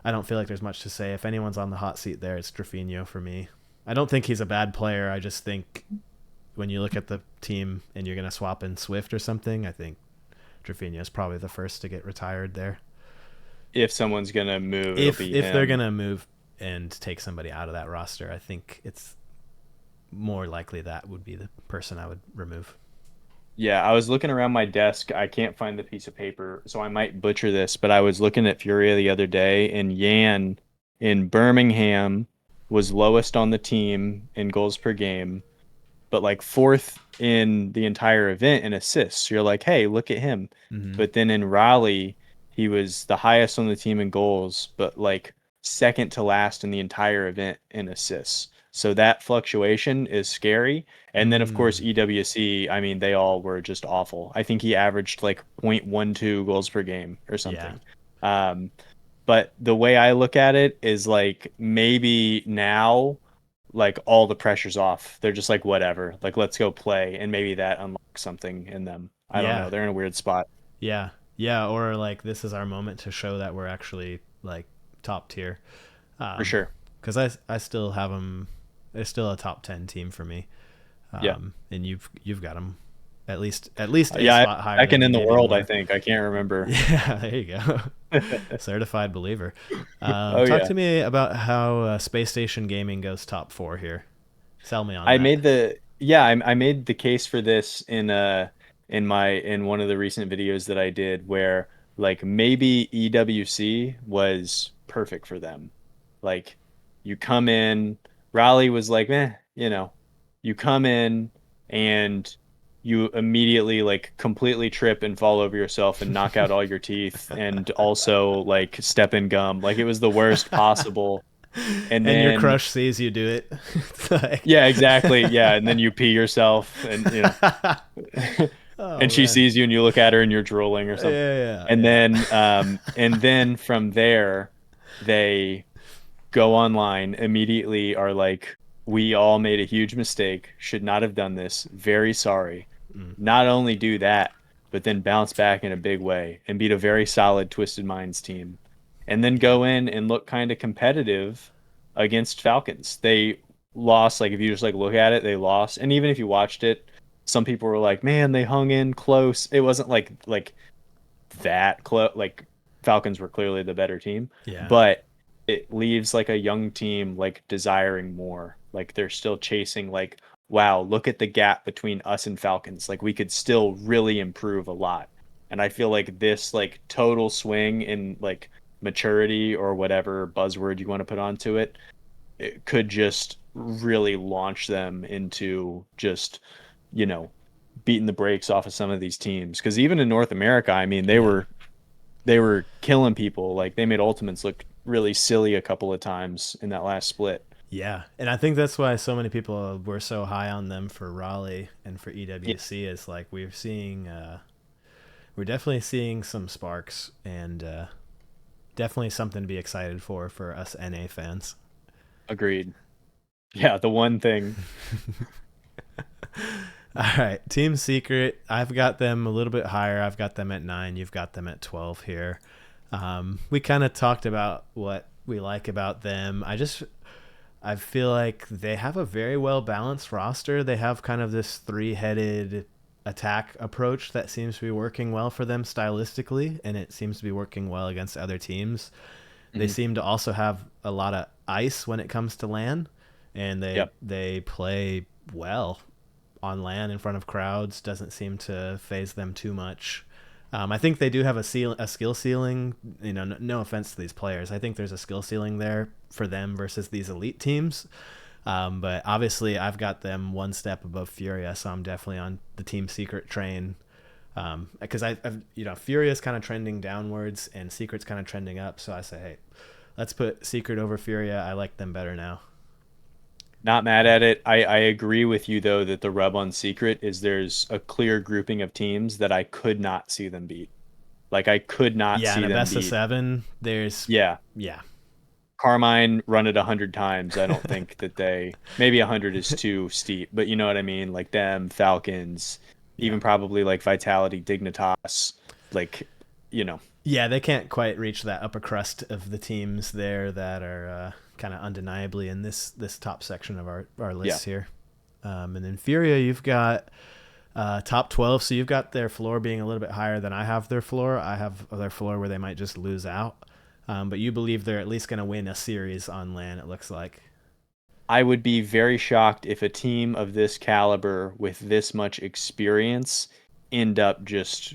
I don't feel like there's much to say. If anyone's on the hot seat there, it's Drafinho for me. I don't think he's a bad player. I just think when you look at the team and you're gonna swap in Swift or something, I think Drafinho is probably the first to get retired there. If someone's gonna move, if it'll be him. they're gonna move and take somebody out of that roster, I think it's more likely that would be the person I would remove. Yeah, I was looking around my desk. I can't find the piece of paper, so I might butcher this, but I was looking at Furia the other day, and Yan in Birmingham was lowest on the team in goals per game, but like 4th in the entire event in assists. You're like, hey, look at him. But then in Raleigh, he was the highest on the team in goals, but like 2nd to last in the entire event in assists. So that fluctuation is scary. And then, of course, EWC, I mean, they all were just awful. I think he averaged like 0.12 goals per game or something. Yeah. But the way I look at it is like maybe now, like all the pressure's off. They're just like, whatever, like let's go play. And maybe that unlocks something in them. I don't know. They're in a weird spot. Yeah. Yeah. Or like this is our moment to show that we're actually like top tier. For sure. Because I still have them. They're still a top 10 team for me. And you've got them at least a spot higher. Second in the world, more. I think. I can't remember. Yeah, there you go. Certified believer. Talk to me about how Space Station Gaming goes top 4 here. Sell me on that. I made the case for this in one of the recent videos that I did, where like maybe EWC was perfect for them. Like you come in, Raleigh was like, you come in and you immediately like completely trip and fall over yourself and knock out all your teeth and also like step in gum. Like it was the worst possible. And And your then crush sees you do it. It's like, yeah, exactly. Yeah, and then you pee yourself and oh and she man. sees you and you look at her and you're drooling or Yeah, something. yeah, yeah. And then from there they go online immediately, are like, we all made a huge mistake, should not have done this, very sorry. Mm. Not only do that, but then bounce back in a big way and beat a very solid Twisted Minds team. And then Yeah. go in and look kind of competitive against Falcons. They lost, like if you just like look at it, they lost. And even if you watched it, some people were like, man, they hung in close. It wasn't like that close. Like Falcons were clearly the better team, Yeah. but it leaves like a young team like desiring more. Like they're still chasing like, wow, look at the gap between us and Falcons. Like we could still really improve a lot. And I feel like this like total swing in like maturity or whatever buzzword you want to put onto it, it could just really launch them into just, you know, beating the brakes off of some of these teams. Because even in North America, I mean, Yeah. they were killing people. Like they made ultimates look really silly a couple of times in that last split. Yeah. And I think that's why so many people were so high on them for Raleigh and for Yeah, EWC. Is like we're definitely seeing some sparks, and definitely something to be excited for us NA fans. agreed. Yeah, the one thing. All right, Team Secret. I've got them a little bit higher. I've got them at 9. You've got them at 12 here. We kind of talked about what we like about them. I feel like they have a very well balanced roster. They have kind of this 3-headed attack approach that seems to be working well for them stylistically, and it seems to be working well against other teams. They Mhm. seem to also have a lot of ice when it comes to LAN, and Yep. they play well on LAN in front of crowds. Doesn't seem to phase them too much. I think they do have a skill ceiling. You know, no offense to these players, I think there's a skill ceiling there for them versus these elite teams. But obviously, I've got them one step above Furia, so I'm definitely on the Team Secret train. Because I've Furia's kind of trending downwards and Secret's kind of trending up. So I say, hey, let's put Secret over Furia. I like them better now. Not mad at it. I agree with you though that the rub on Secret is there's a clear grouping of teams that I could not see them beat. Like I could not Yeah, in see a them best of beat. 7, there's Yeah. yeah, Carmine run it 100 times. I don't think that they, maybe 100 is too steep, but you know what I mean? Like them, Falcons, yeah, even probably like Vitality, Dignitas, like, you know, yeah. They can't quite reach that upper crust of the teams there that are kind of undeniably in this top section of our yeah. list here. And then Furia, you've got top 12, so you've got their floor being a little bit higher than I have their floor. I have their floor where they might just lose out. But you believe they're at least going to win a series on LAN, it looks like. I would be very shocked if a team of this caliber with this much experience end up just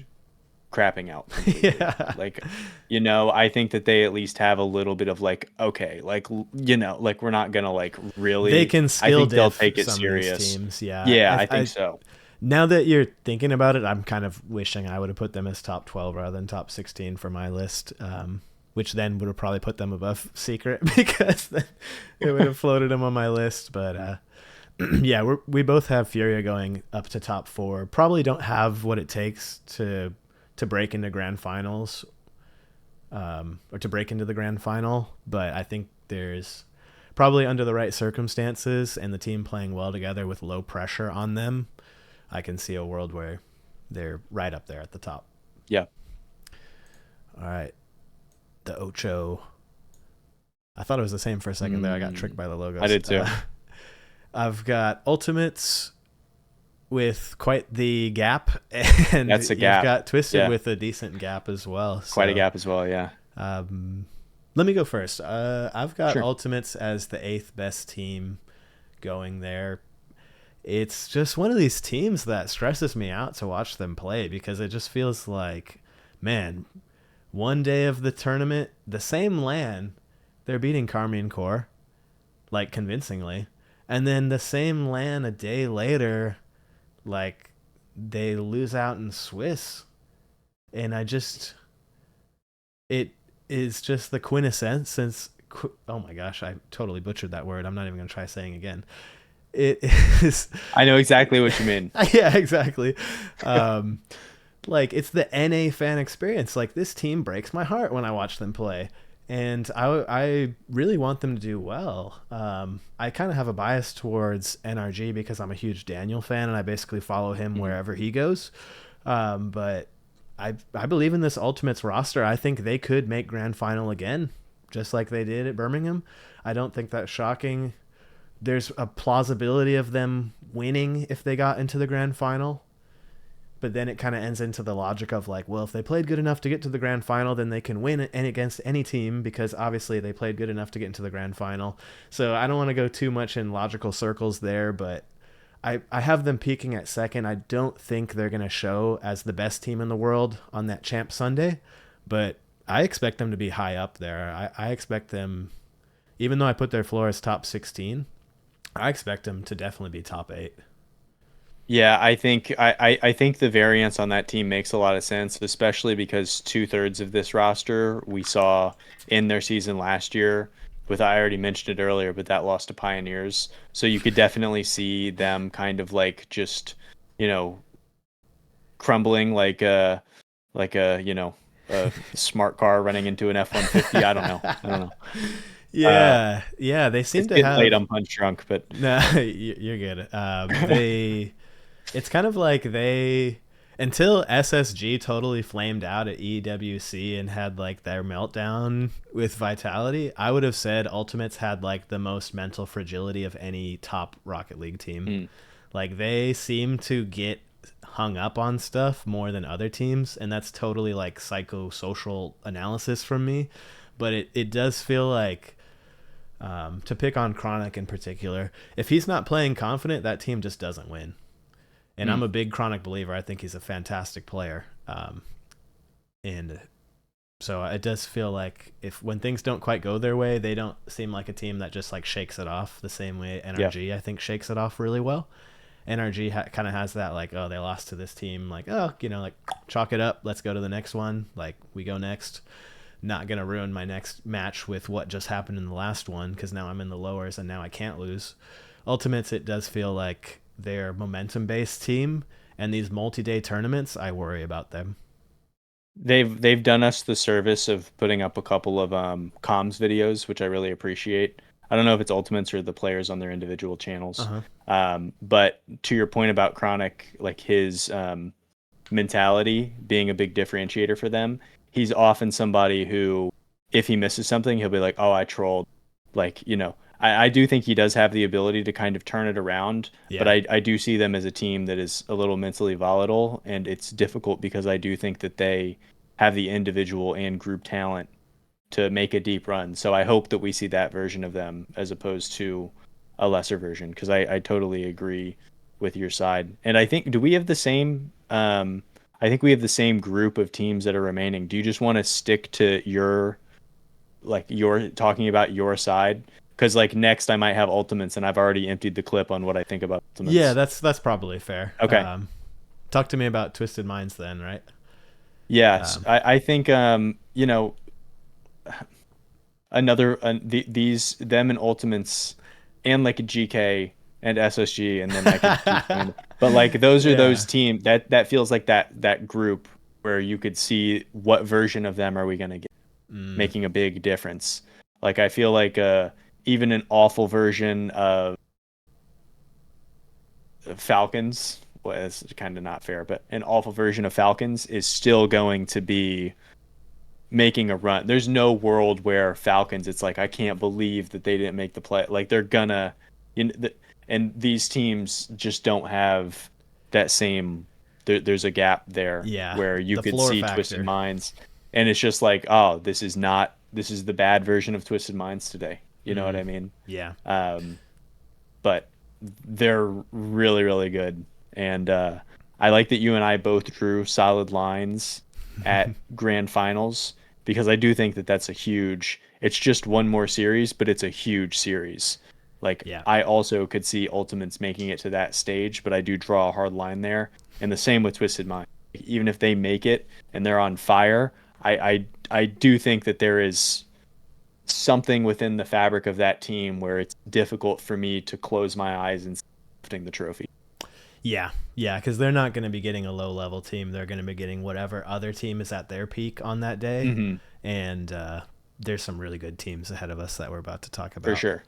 crapping out completely. Yeah. Like, I think that they at least have a little bit of like, okay, like, like we're not gonna like They really, can I skill think they'll diff take it some of these serious. teams. Yeah. Yeah, I think so. Now that you're thinking about it, I'm kind of wishing I would have put them as top 12 rather than top 16 for my list, which then would have probably put them above Secret because then it would have floated them on my list. But yeah, we both have Furia going up to top 4. Probably don't have what it takes to break into grand finals, or to break into the grand final. But I think there's probably, under the right circumstances and the team playing well together with low pressure on them, I can see a world where they're right up there at the top. Yeah. All right. The Ocho. I thought it was the same for a second there. I got tricked by the logos. I did too. I've got Ultimates with quite the gap, and That's a gap. You've got Twisted Yeah. with a decent gap as well. Quite a So, gap as well, yeah. let me go first. I've got Sure. Ultimates as the 8th best team going there. It's just one of these teams that stresses me out to watch them play because it just feels like, man, one day of the tournament, the same LAN, they're beating Carmine Core, like convincingly. And then the same LAN a day later, like they lose out in Swiss. And it is just the quintessence. Oh my gosh, I totally butchered that word. I'm not even going to try saying again. It is. I know exactly what you mean. Yeah, exactly. Like, it's the NA fan experience. Like, this team breaks my heart when I watch them play. And I really want them to do well. I kind of have a bias towards NRG because I'm a huge Daniel fan and I basically follow him wherever he goes. But I believe in this Ultimates roster. I think they could make grand final again, just like they did at Birmingham. I don't think that's shocking. There's a plausibility of them winning if they got into the grand final. But then it kind of ends into the logic of like, well, if they played good enough to get to the grand final, then they can win against any team because obviously they played good enough to get into the grand final. So I don't want to go too much in logical circles there, but I have them peaking at second. I don't think they're going to show as the best team in the world on that Champ Sunday, but I expect them to be high up there. I expect them, even though I put their floor as top 16, I expect them to definitely be top 8. Yeah, I think I think the variance on that team makes a lot of sense, especially because 2/3 of this roster we saw in their season last year. I already mentioned it earlier, but that lost to Pioneers. So you could definitely see them kind of like just, crumbling like a a smart car running into an F-150. I don't know. Yeah, they seem to have. Late, I'm punch drunk, but no, you're good. It's kind of like until SSG totally flamed out at EWC and had like their meltdown with Vitality, I would have said Ultimates had like the most mental fragility of any top Rocket League team. Like, they seem to get hung up on stuff more than other teams, and that's totally like psychosocial analysis from me. But it does feel like, to pick on Chronic in particular, if he's not playing confident, that team just doesn't win. And I'm a big Chronic believer. I think he's a fantastic player. And so it does feel like when things don't quite go their way, they don't seem like a team that just like shakes it off the same way NRG, I think, shakes it off really well. NRG kind of has that like, oh, they lost to this team. Like, oh, like chalk it up. Let's go to the next one. Like, we go next. Not going to ruin my next match with what just happened in the last one because now I'm in the lowers and now I can't lose. Ultimates, it does feel like they're momentum-based team, and these multi-day tournaments, I worry about them. They've done us the service of putting up a couple of comms videos, which I really appreciate. I don't know if it's Ultimates or the players on their individual channels. But to your point about Chronic, like his mentality being a big differentiator for them, he's often somebody who, if he misses something, he'll be like, oh, I trolled. Like, I do think he does have the ability to kind of turn it around, but I do see them as a team that is a little mentally volatile, and it's difficult because I do think that they have the individual and group talent to make a deep run. So I hope that we see that version of them as opposed to a lesser version, because I totally agree with your side. And I think, do we have the same... I think we have the same group of teams that are remaining. Do you just want to stick to you're talking about your side? Because like next I might have Ultimates, and I've already emptied the clip on what I think about Ultimates. Yeah, that's probably fair. Okay. Talk to me about Twisted Minds then, right? Yeah, I think them and Ultimates, and like a Geekay and SSG, and then like a but like those are those teams that feels like that group where you could see what version of them are we gonna get making a big difference. Like, I feel like even an awful version of Falcons, well, it's kind of not fair, but an awful version of Falcons is still going to be making a run. There's no world where Falcons, it's like, I can't believe that they didn't make the play. Like, they're gonna, and these teams just don't have that same. There's a gap there where you could see factor. Twisted Minds, and it's just like, oh, this is the bad version of Twisted Minds today. You know what I mean? Yeah. But they're really, really good. And I like that you and I both drew solid lines at grand finals, because I do think that that's it's just one more series, but it's a huge series. Like, Yeah. I also could see Ultimates making it to that stage, but I do draw a hard line there. And the same with Twisted Mind. Even if they make it and they're on fire, I do think that there is something within the fabric of that team where it's difficult for me to close my eyes and lifting the trophy. Yeah, yeah, because they're not going to be getting a low level team. They're going to be getting whatever other team is at their peak on that day. Mm-hmm. And there's some really good teams ahead of us that we're about to talk For about. sure.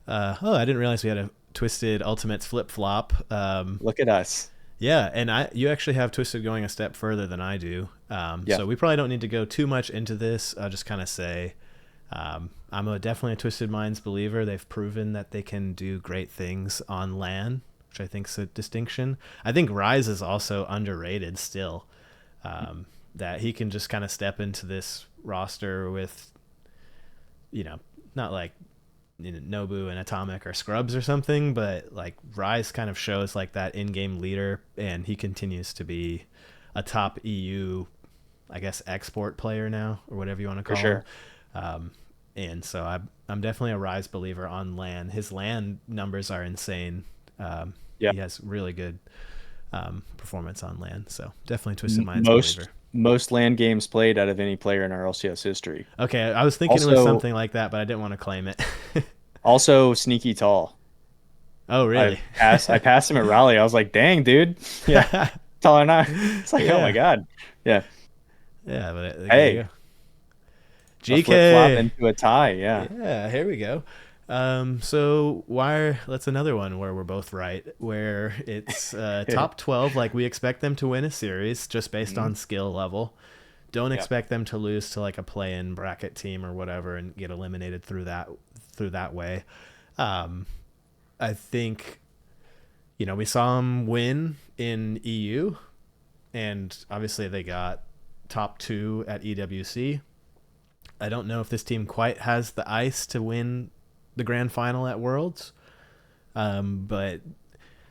I didn't realize we had a Twisted Ultimates flip flop. Look at us. Yeah, and you actually have Twisted going a step further than I do. Yeah. So we probably don't need to go too much into this. I'll just kind of say I'm definitely a Twisted Minds believer. They've proven that they can do great things on LAN, which I think is a distinction. I think Rise is also underrated still. That he can just kind of step into this roster with, not like Nobu and Atomic or Scrubs or something, but like Rise kind of shows like that in-game leader, and he continues to be a top EU, I guess, export player now, or whatever you want to call sure. him. And so I'm definitely a Rise believer on LAN. His LAN numbers are insane. Yeah. He has really good performance on LAN, so definitely Twisted Minds believer. Most LAN games played out of any player in our LCS history. Okay, I was thinking it was something like that, but I didn't want to claim it. Also, sneaky tall. Oh, really? I passed him at Raleigh. I was like, dang, dude. Yeah. Taller than I. It's like, oh my God. Yeah. Yeah, but hey. Geekay. Flip-flop into a tie, yeah. Yeah, here we go. So that's another one where we're both right, where it's top 12, like we expect them to win a series just based on skill level. Don't expect them to lose to like a play-in bracket team or whatever and get eliminated through that way. I think, we saw them win in EU, and obviously they got top 2 at EWC. I don't know if this team quite has the ice to win the grand final at Worlds, but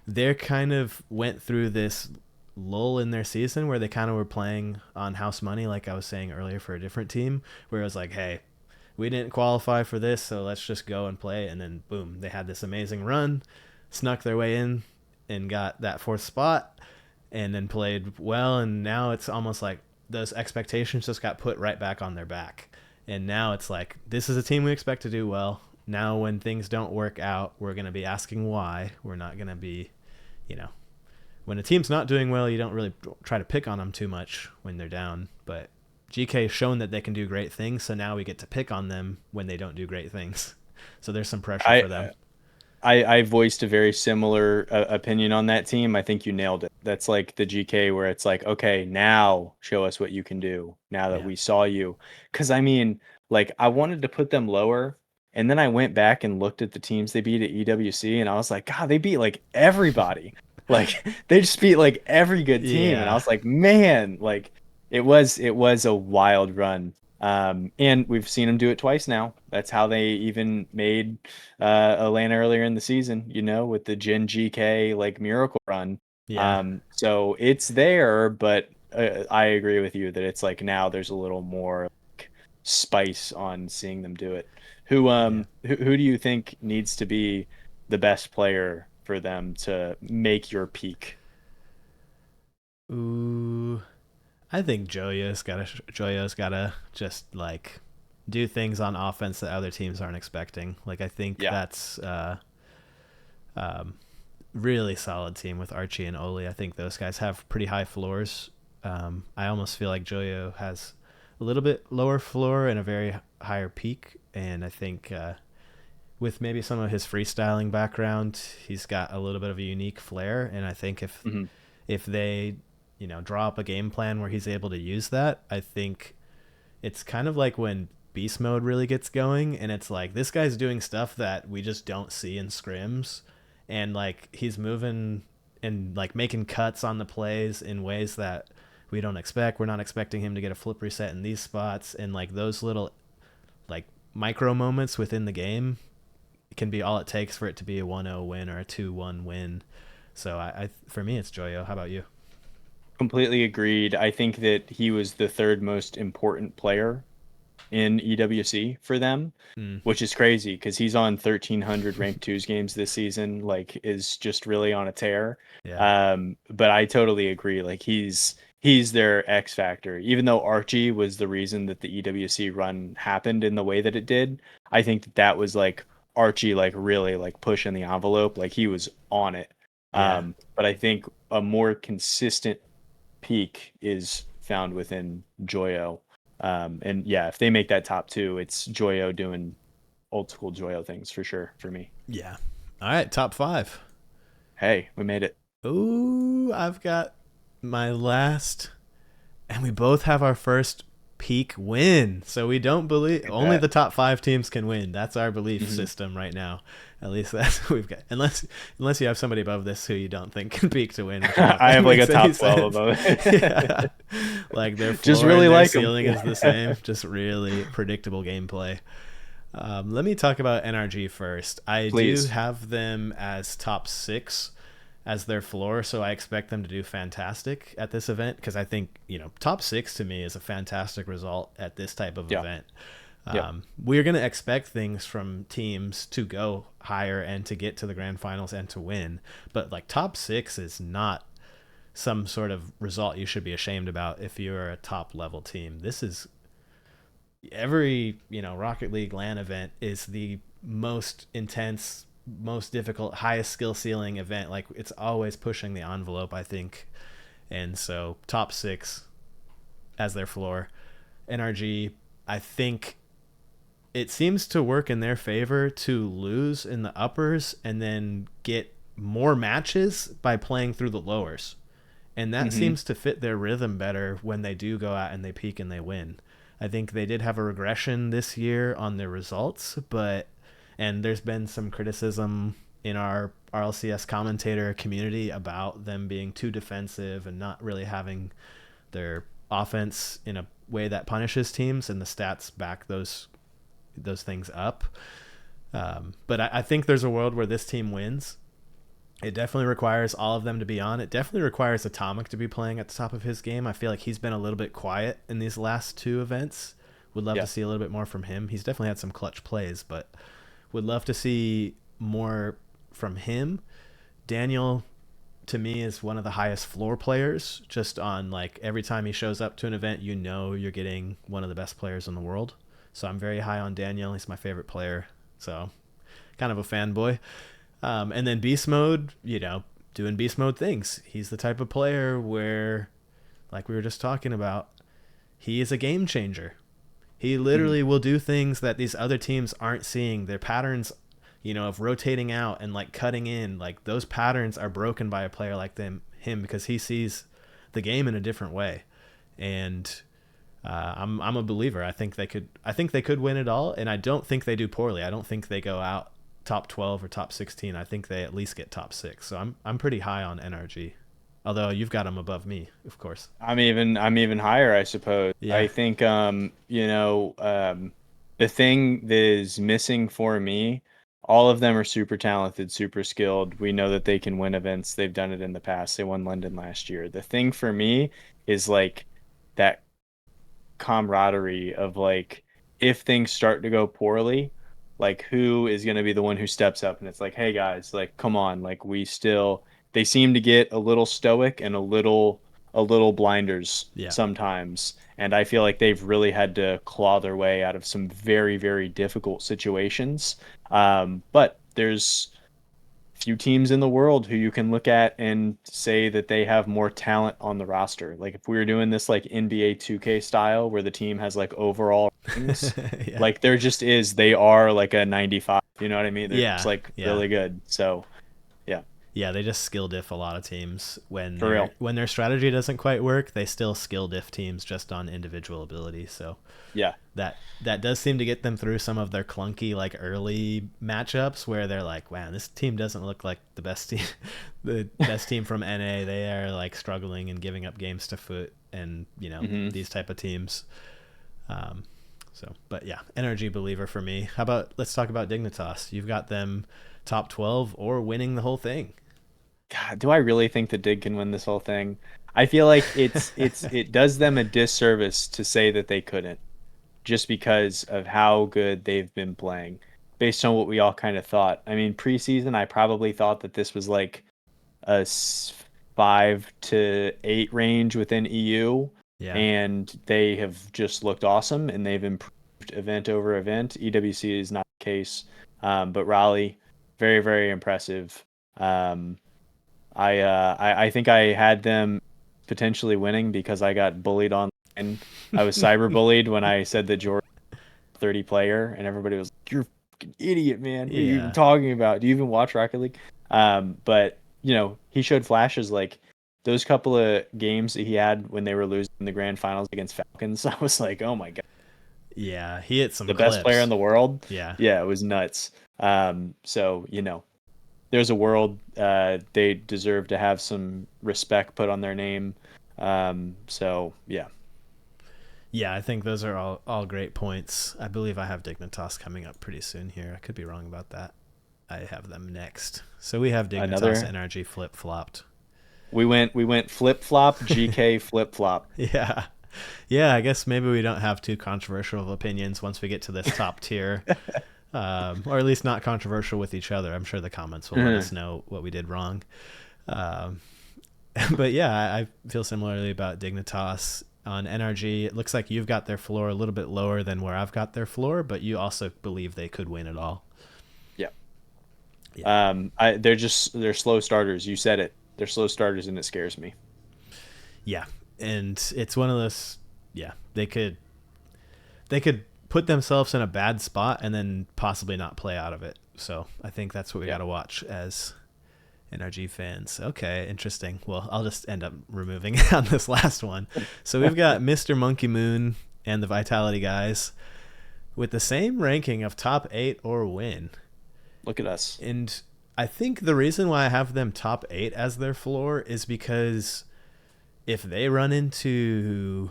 they kind of went through this lull in their season where they kind of were playing on house money, like I was saying earlier, for a different team, where it was like, hey, we didn't qualify for this, so let's just go and play. And then boom, they had this amazing run, snuck their way in and got that 4th spot, and then played well. And now it's almost like those expectations just got put right back on their back. And now it's like, this is a team we expect to do well. Now when things don't work out, we're going to be asking why. We're not going to be, when a team's not doing well, you don't really try to pick on them too much when they're down. But Geekay has shown that they can do great things, so now we get to pick on them when they don't do great things. So there's some pressure for them. I voiced a very similar opinion on that team. I think you nailed it. That's like the Geekay where it's like, okay, now show us what you can do now that we saw you. Because, I mean, like, I wanted to put them lower, and then I went back and looked at the teams they beat at EWC, and I was like, God, they beat, like, everybody. Like, they just beat, like, every good team. And I was like, man, like, it was a wild run. And we've seen them do it twice now. That's how they even made a LAN earlier in the season, with the Gen Geekay like miracle run. So it's there, but I agree with you that it's like now there's a little more like spice on seeing them do it. Who do you think needs to be the best player for them to make your peak? Ooh, I think Joyo's gotta just like do things on offense that other teams aren't expecting. Like I think that's really solid team with Archie and Oli. I think those guys have pretty high floors. I almost feel like Joyo has a little bit lower floor and a very higher peak, and I think with maybe some of his freestyling background, he's got a little bit of a unique flair. And I think if they draw up a game plan where he's able to use that, I think it's kind of like when beast mode really gets going, and it's like this guy's doing stuff that we just don't see in scrims, and like he's moving and like making cuts on the plays in ways that we don't expect. We're not expecting him to get a flip reset in these spots, and like those little like micro moments within the game can be all it takes for it to be a 1-0 win or a 2-1 win. So I for me, it's Joyo. How about you? Completely agreed. I think that he was the third most important player in EWC for them, Mm, which is crazy because he's on 1,300 ranked twos games this season. Like, is just really on a tear. yeah. But I totally agree. Like, he's their X factor. Even though Archie was the reason that the EWC run happened in the way that it did, I think that was like Archie, like really like pushing the envelope. Like, he was on it. Yeah. But I think a more consistent peak is found within Joyo. And yeah, if they make that top two, it's Joyo doing old school Joyo things for sure for me. Yeah. All right, top 5. Hey, we made it. Ooh, I've got my last, and we both have our first peak win. So we don't believe Look at only that. the top 5 teams can win. That's our belief Mhm. system right now. At least that's what we've got. Unless you have somebody above this who you don't think can peak to win. Which I have like a makes any top 12 sense. above it. Yeah. Like their floor Just really and their like 'em. ceiling is the same. Just really predictable gameplay. Let me talk about NRG first. I Please. do have them as top 6 as their floor, so I expect them to do fantastic at this event because I think, top 6 to me is a fantastic result at this type of Yeah. event. Yeah. We're going to expect things from teams to go higher and to get to the grand finals and to win, but like top 6 is not some sort of result you should be ashamed about if you're a top level team. This is every Rocket League LAN event is the most intense, most difficult, highest skill ceiling event. Like it's always pushing the envelope, I think. And so top 6 as their floor. NRG, I think it seems to work in their favor to lose in the uppers and then get more matches by playing through the lowers. And that Mhm. seems to fit their rhythm better when they do go out and they peak and they win. I think they did have a regression this year on their results, and there's been some criticism in our RLCS commentator community about them being too defensive and not really having their offense in a way that punishes teams, and the stats back those things up. But I think there's a world where this team wins. It definitely requires all of them to be on. It definitely requires Atomic to be playing at the top of his game. I feel like he's been a little bit quiet in these last 2 events. Would love Yeah. to see a little bit more from him. He's definitely had some clutch plays, but would love to see more from him. Daniel, to me, is one of the highest floor players. Just on like every time he shows up to an event, you're getting one of the best players in the world. So I'm very high on Daniel. He's my favorite player. So kind of a fanboy. And then beast mode, doing beast mode things. He's the type of player where, like we were just talking about, he is a game changer. He literally will do things that these other teams aren't seeing. Their patterns, of rotating out and like cutting in, like those patterns are broken by a player like him because he sees the game in a different way. And I'm a believer. I think they could win it all, and I don't think they do poorly. I don't think they go out top 12 or top 16. I think they at least get top 6. So I'm pretty high on NRG. Although you've got them above me, of course. I'm even higher, I suppose. Yeah. I think the thing that is missing for me, all of them are super talented, super skilled. We know that they can win events. They've done it in the past. They won London last year. The thing for me is like that camaraderie of like if things start to go poorly, like who is going to be the one who steps up and it's like, hey guys, like come on, like they seem to get a little stoic and a little blinders Yeah. sometimes, and I feel like they've really had to claw their way out of some very, very difficult situations. But there's few teams in the world who you can look at and say that they have more talent on the roster. Like if we were doing this like NBA 2K style where the team has like overall ratings, Yeah. like there just is, they are like a 95, you know what I mean? They're just Yeah. like Yeah. really good. So yeah, Yeah, they just skill diff a lot of teams when for real. when their strategy doesn't quite work. They still skill diff teams just on individual ability. So Yeah. that does seem to get them through some of their clunky like early matchups where they're like, wow, this team doesn't look like the best team, the best team from NA. They are like struggling and giving up games to Foot and these type of teams. But yeah, NRG believer for me. How about let's talk about Dignitas? You've got them top 12 or winning the whole thing. God, do I really think that Dig can win this whole thing? I feel like it does them a disservice to say that they couldn't. just because of how good they've been playing, based on what we all kind of thought. I mean, preseason, I probably thought that this was like a 5 to 8 range within EU, Yeah. and they have just looked awesome, and they've improved event over event. EWC is not the case, but Raleigh, very, very impressive. I think I had them potentially winning because I got bullied online. I was cyberbullied when I said that Jordan 30 player, and everybody was like, "You're a fucking idiot, man. What are you even talking about? Do you even watch Rocket League?" But he showed flashes like those couple of games that he had when they were losing in the grand finals against Falcons. I was like, "Oh my god." Yeah, he hit some The clips. best player in the world. Yeah. Yeah, it was nuts. So there's a world, they deserve to have some respect put on their name. So yeah. Yeah, I think those are all great points. I believe I have Dignitas coming up pretty soon here. I could be wrong about that. I have them next. So we have Dignitas NRG flip flopped. We went flip flop, GK flip flop. Yeah. Yeah, I guess maybe we don't have too controversial of opinions once we get to this top tier. Or at least not controversial with each other. I'm sure the comments will let us know what we did wrong. But yeah, I feel similarly about Dignitas. On NRG, it looks like you've got their floor a little bit lower than where I've got their floor, but you also believe they could win it all. Yeah. They're slow starters. You said it. They're slow starters, and it scares me. Yeah, and it's one of those. Yeah, they could put themselves in a bad spot and then possibly not play out of it. So I think that's what we got to watch as NRG fans. Okay, interesting. Well, I'll just end up removing it on this last one. So we've got Mr. Monkey Moon and the Vitality guys with the same ranking of top 8 or win. Look at us. And I think the reason why I have them top 8 as their floor is because if they run into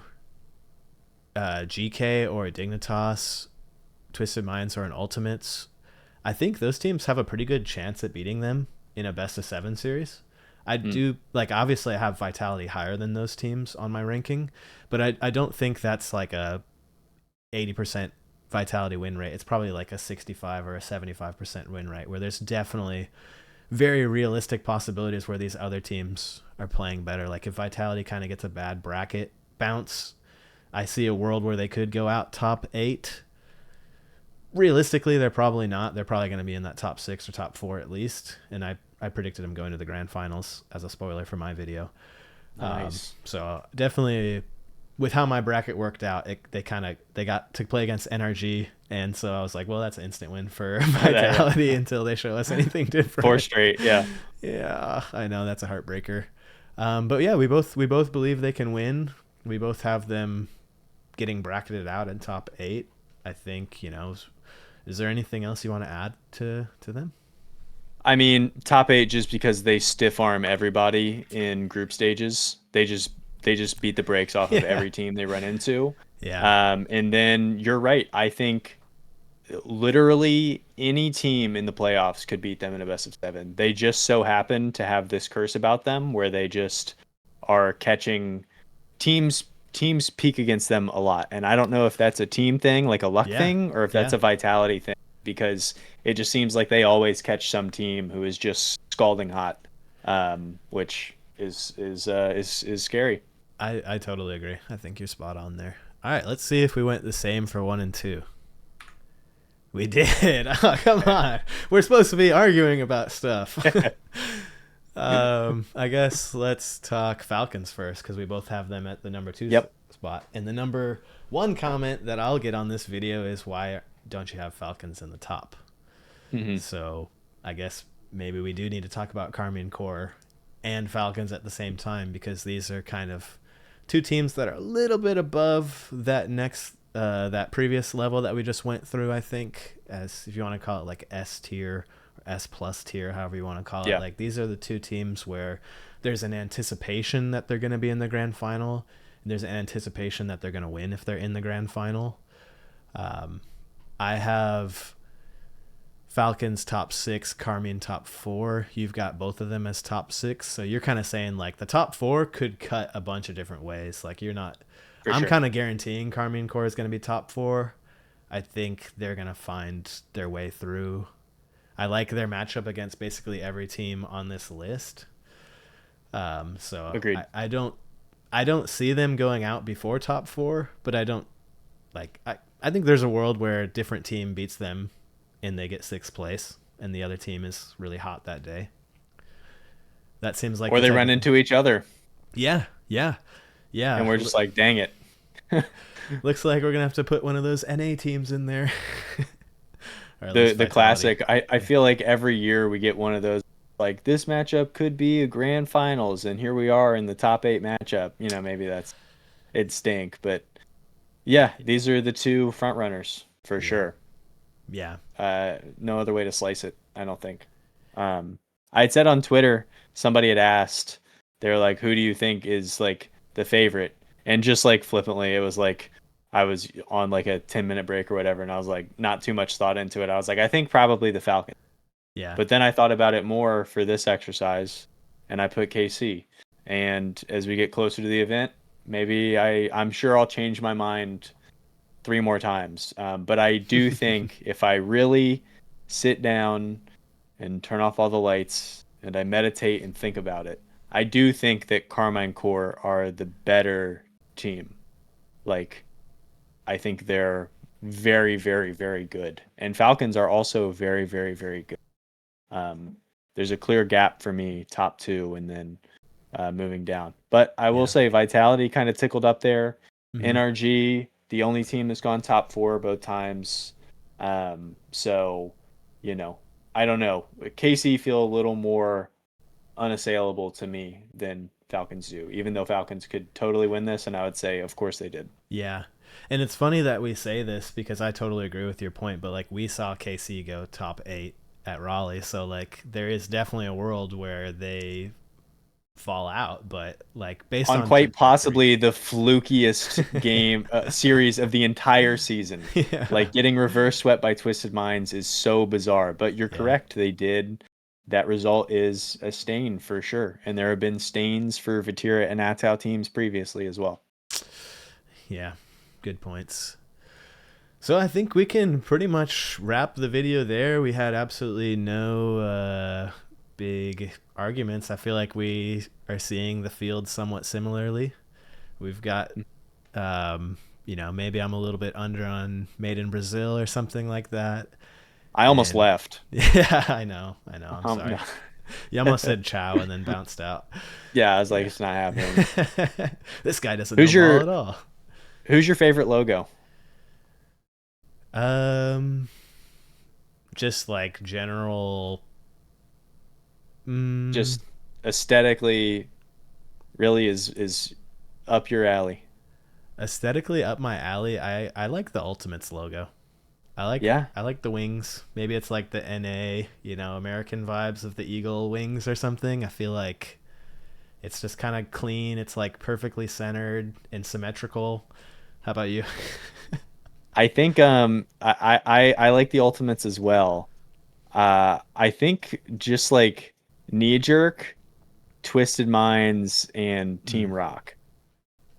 GK or a Dignitas, Twisted Minds, or an Ultimates, I think those teams have a pretty good chance at beating them in a best of 7 series. I do, like, obviously I have Vitality higher than those teams on my ranking, but I don't think that's like a 80% Vitality win rate. It's probably like a 65 or a 75% win rate, where there's definitely very realistic possibilities where these other teams are playing better. Like if Vitality kind of gets a bad bracket bounce, I see a world where they could go out top 8. Realistically, they're probably not. They're probably going to be in that top 6 or top 4 at least. And I predicted them going to the grand finals as a spoiler for my video. Nice. So definitely, with how my bracket worked out, they got to play against NRG, and so I was like, well, that's an instant win for Vitality until they show us anything different. 4 straight, yeah. Yeah, I know that's a heartbreaker. But yeah, we both believe they can win. We both have them getting bracketed out in top 8. I think, is there anything else you want to add to them? I mean, top 8 just because they stiff arm everybody in group stages. They just beat the brakes off of every team they run into. Yeah. And then you're right. I think literally any team in the playoffs could beat them in a best of 7. They just so happen to have this curse about them where they just are catching teams peak against them a lot. And I don't know if that's a team thing, like a luck thing, or if that's a Vitality thing, because it just seems like they always catch some team who is just scalding hot, which is scary. I totally agree. I think you're spot on there. All right, let's see if we went the same for 1 and 2. We did. Oh, come on. We're supposed to be arguing about stuff. I guess let's talk Falcons first, because we both have them at the number 2 spot. And the number 1 comment that I'll get on this video is, why don't you have Falcons in the top? Mm-hmm. So I guess maybe we do need to talk about Karmian Core and Falcons at the same time, because these are kind of 2 teams that are a little bit above that that previous level that we just went through, I think, as if you want to call it like S tier or S plus tier, however you want to call it. Like, these are the 2 teams where there's an anticipation that they're going to be in the grand final, and there's an anticipation that they're going to win if they're in the grand final. I have Falcons top 6, Karmian top 4. You've got both of them as top 6. So you're kind of saying like the top 4 could cut a bunch of different ways. Like, you're not For I'm sure. kind of guaranteeing Karmine Corps is going to be top 4. I think they're going to find their way through. I like their matchup against basically every team on this list. So Agreed. I don't see them going out before top 4, but I don't like I think there's a world where a different team beats them and they get 6th place and the other team is really hot that day. That seems like Or they run into each other. Yeah. And we're just like, dang it. Looks like we're gonna have to put one of those NA teams in there. Or at The least Vitality. classic. I feel like every year we get one of those, like, this matchup could be a grand finals, and here we are in the top 8 matchup. You know, maybe it'd stink, but yeah, these are the 2 front runners for sure. Yeah. No other way to slice it, I don't think. I had said on Twitter, somebody had asked, they're like, who do you think is like the favorite? And just like flippantly, it was like, I was on like a 10-minute break or whatever, and I was like, not too much thought into it. I was like, I think probably the Falcons. Yeah. But then I thought about it more for this exercise, and I put KC. And as we get closer to the event, maybe I'm sure I'll change my mind 3 more times. But I do think if I really sit down and turn off all the lights and I meditate and think about it, I do think that Karmine Corps are the better team. Like, I think they're very, very, very good. And Falcons are also very, very, very good. There's a clear gap for me, top 2, and then moving down. But I will say Vitality kind of tickled up there. NRG, the only team that's gone top 4 both times. So, you know, I don't know. KC feel a little more unassailable to me than Falcons do, even though Falcons could totally win this, and I would say, of course they did. Yeah. And it's funny that we say this because I totally agree with your point, but like we saw KC go top 8 at Raleigh, so like there is definitely a world where they fall out, but like based on quite possibly the flukiest game series of the entire season. Yeah. Like, getting reverse swept by Twisted Minds is so bizarre, but you're correct, they did. That result is a stain for sure, and there have been stains for Vatira and Atau teams previously as well. Yeah, good points. So I think we can pretty much wrap the video there. We had absolutely no big arguments. I feel like we are seeing the field somewhat similarly. We've got, maybe I'm a little bit under on Made in Brazil or something like that. I almost left. Yeah, I know. I'm sorry. No. You almost said ciao and then bounced out. Yeah, I was like, it's not happening. This guy doesn't know ball at all. Who's your favorite logo? Just like general. Just aesthetically, really is up your alley. Aesthetically up my alley. I like the Ultimates logo. I like the wings. Maybe it's like the NA, American vibes of the eagle wings or something. I feel like it's just kind of clean. It's like perfectly centered and symmetrical. How about you? I think I like the Ultimates as well. I think just like knee jerk, Twisted Minds, and Team Rock.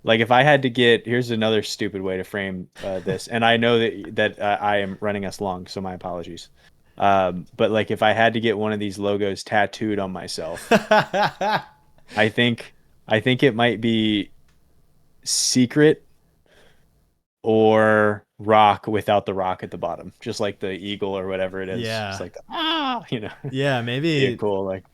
Like, if I had to get, here's another stupid way to frame this, and I know that I am running us long, so my apologies. But like, if I had to get one of these logos tattooed on myself, I think it might be Secret or Rock without the rock at the bottom, just like the eagle or whatever it is. Yeah, just like Yeah, maybe cool. Like,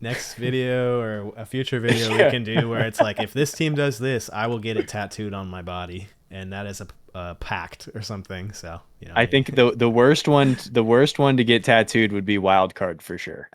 next video or a future video we can do where it's like, if this team does this, I will get it tattooed on my body, and that is a pact or something. So I think the worst one to get tattooed would be Wildcard for sure.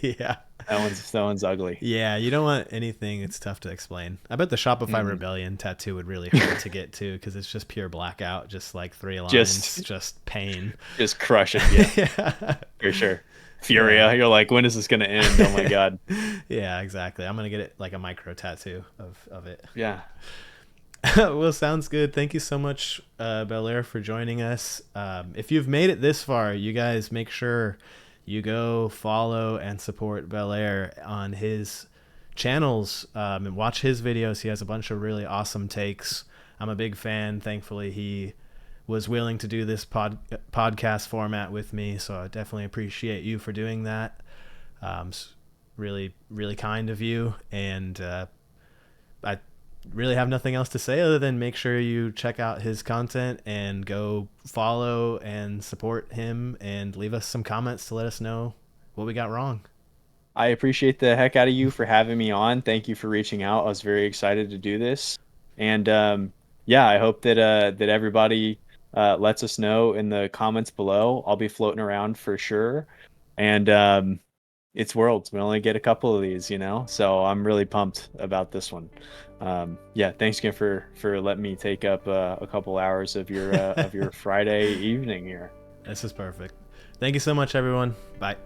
Yeah, that one's ugly. Yeah, you don't want anything. It's tough to explain. I bet the Shopify Rebellion tattoo would really hurt to get to, because it's just pure blackout, just like 3 lines, just pain, just crush it. Yeah. For sure. Furia, you're like, when is this gonna end? Oh my god. Yeah, exactly. I'm gonna get it like a micro tattoo of it. Yeah. Well, sounds good. Thank you so much, Belleair, for joining us. If you've made it this far, you guys make sure you go follow and support Belleair on his channels and watch his videos. He has a bunch of really awesome takes. I'm a big fan. Thankfully, he was willing to do this podcast format with me, so I definitely appreciate you for doing that. Really, really kind of you, and I really have nothing else to say other than make sure you check out his content and go follow and support him and leave us some comments to let us know what we got wrong. I appreciate the heck out of you for having me on. Thank you for reaching out. I was very excited to do this. And yeah, I hope that that everybody lets us know in the comments below. I'll be floating around for sure. And it's Worlds. We only get a couple of these, you know, so I'm really pumped about this one. Yeah, thanks again for letting me take up a couple hours of your Friday evening here. This is perfect. Thank you so much, everyone. Bye.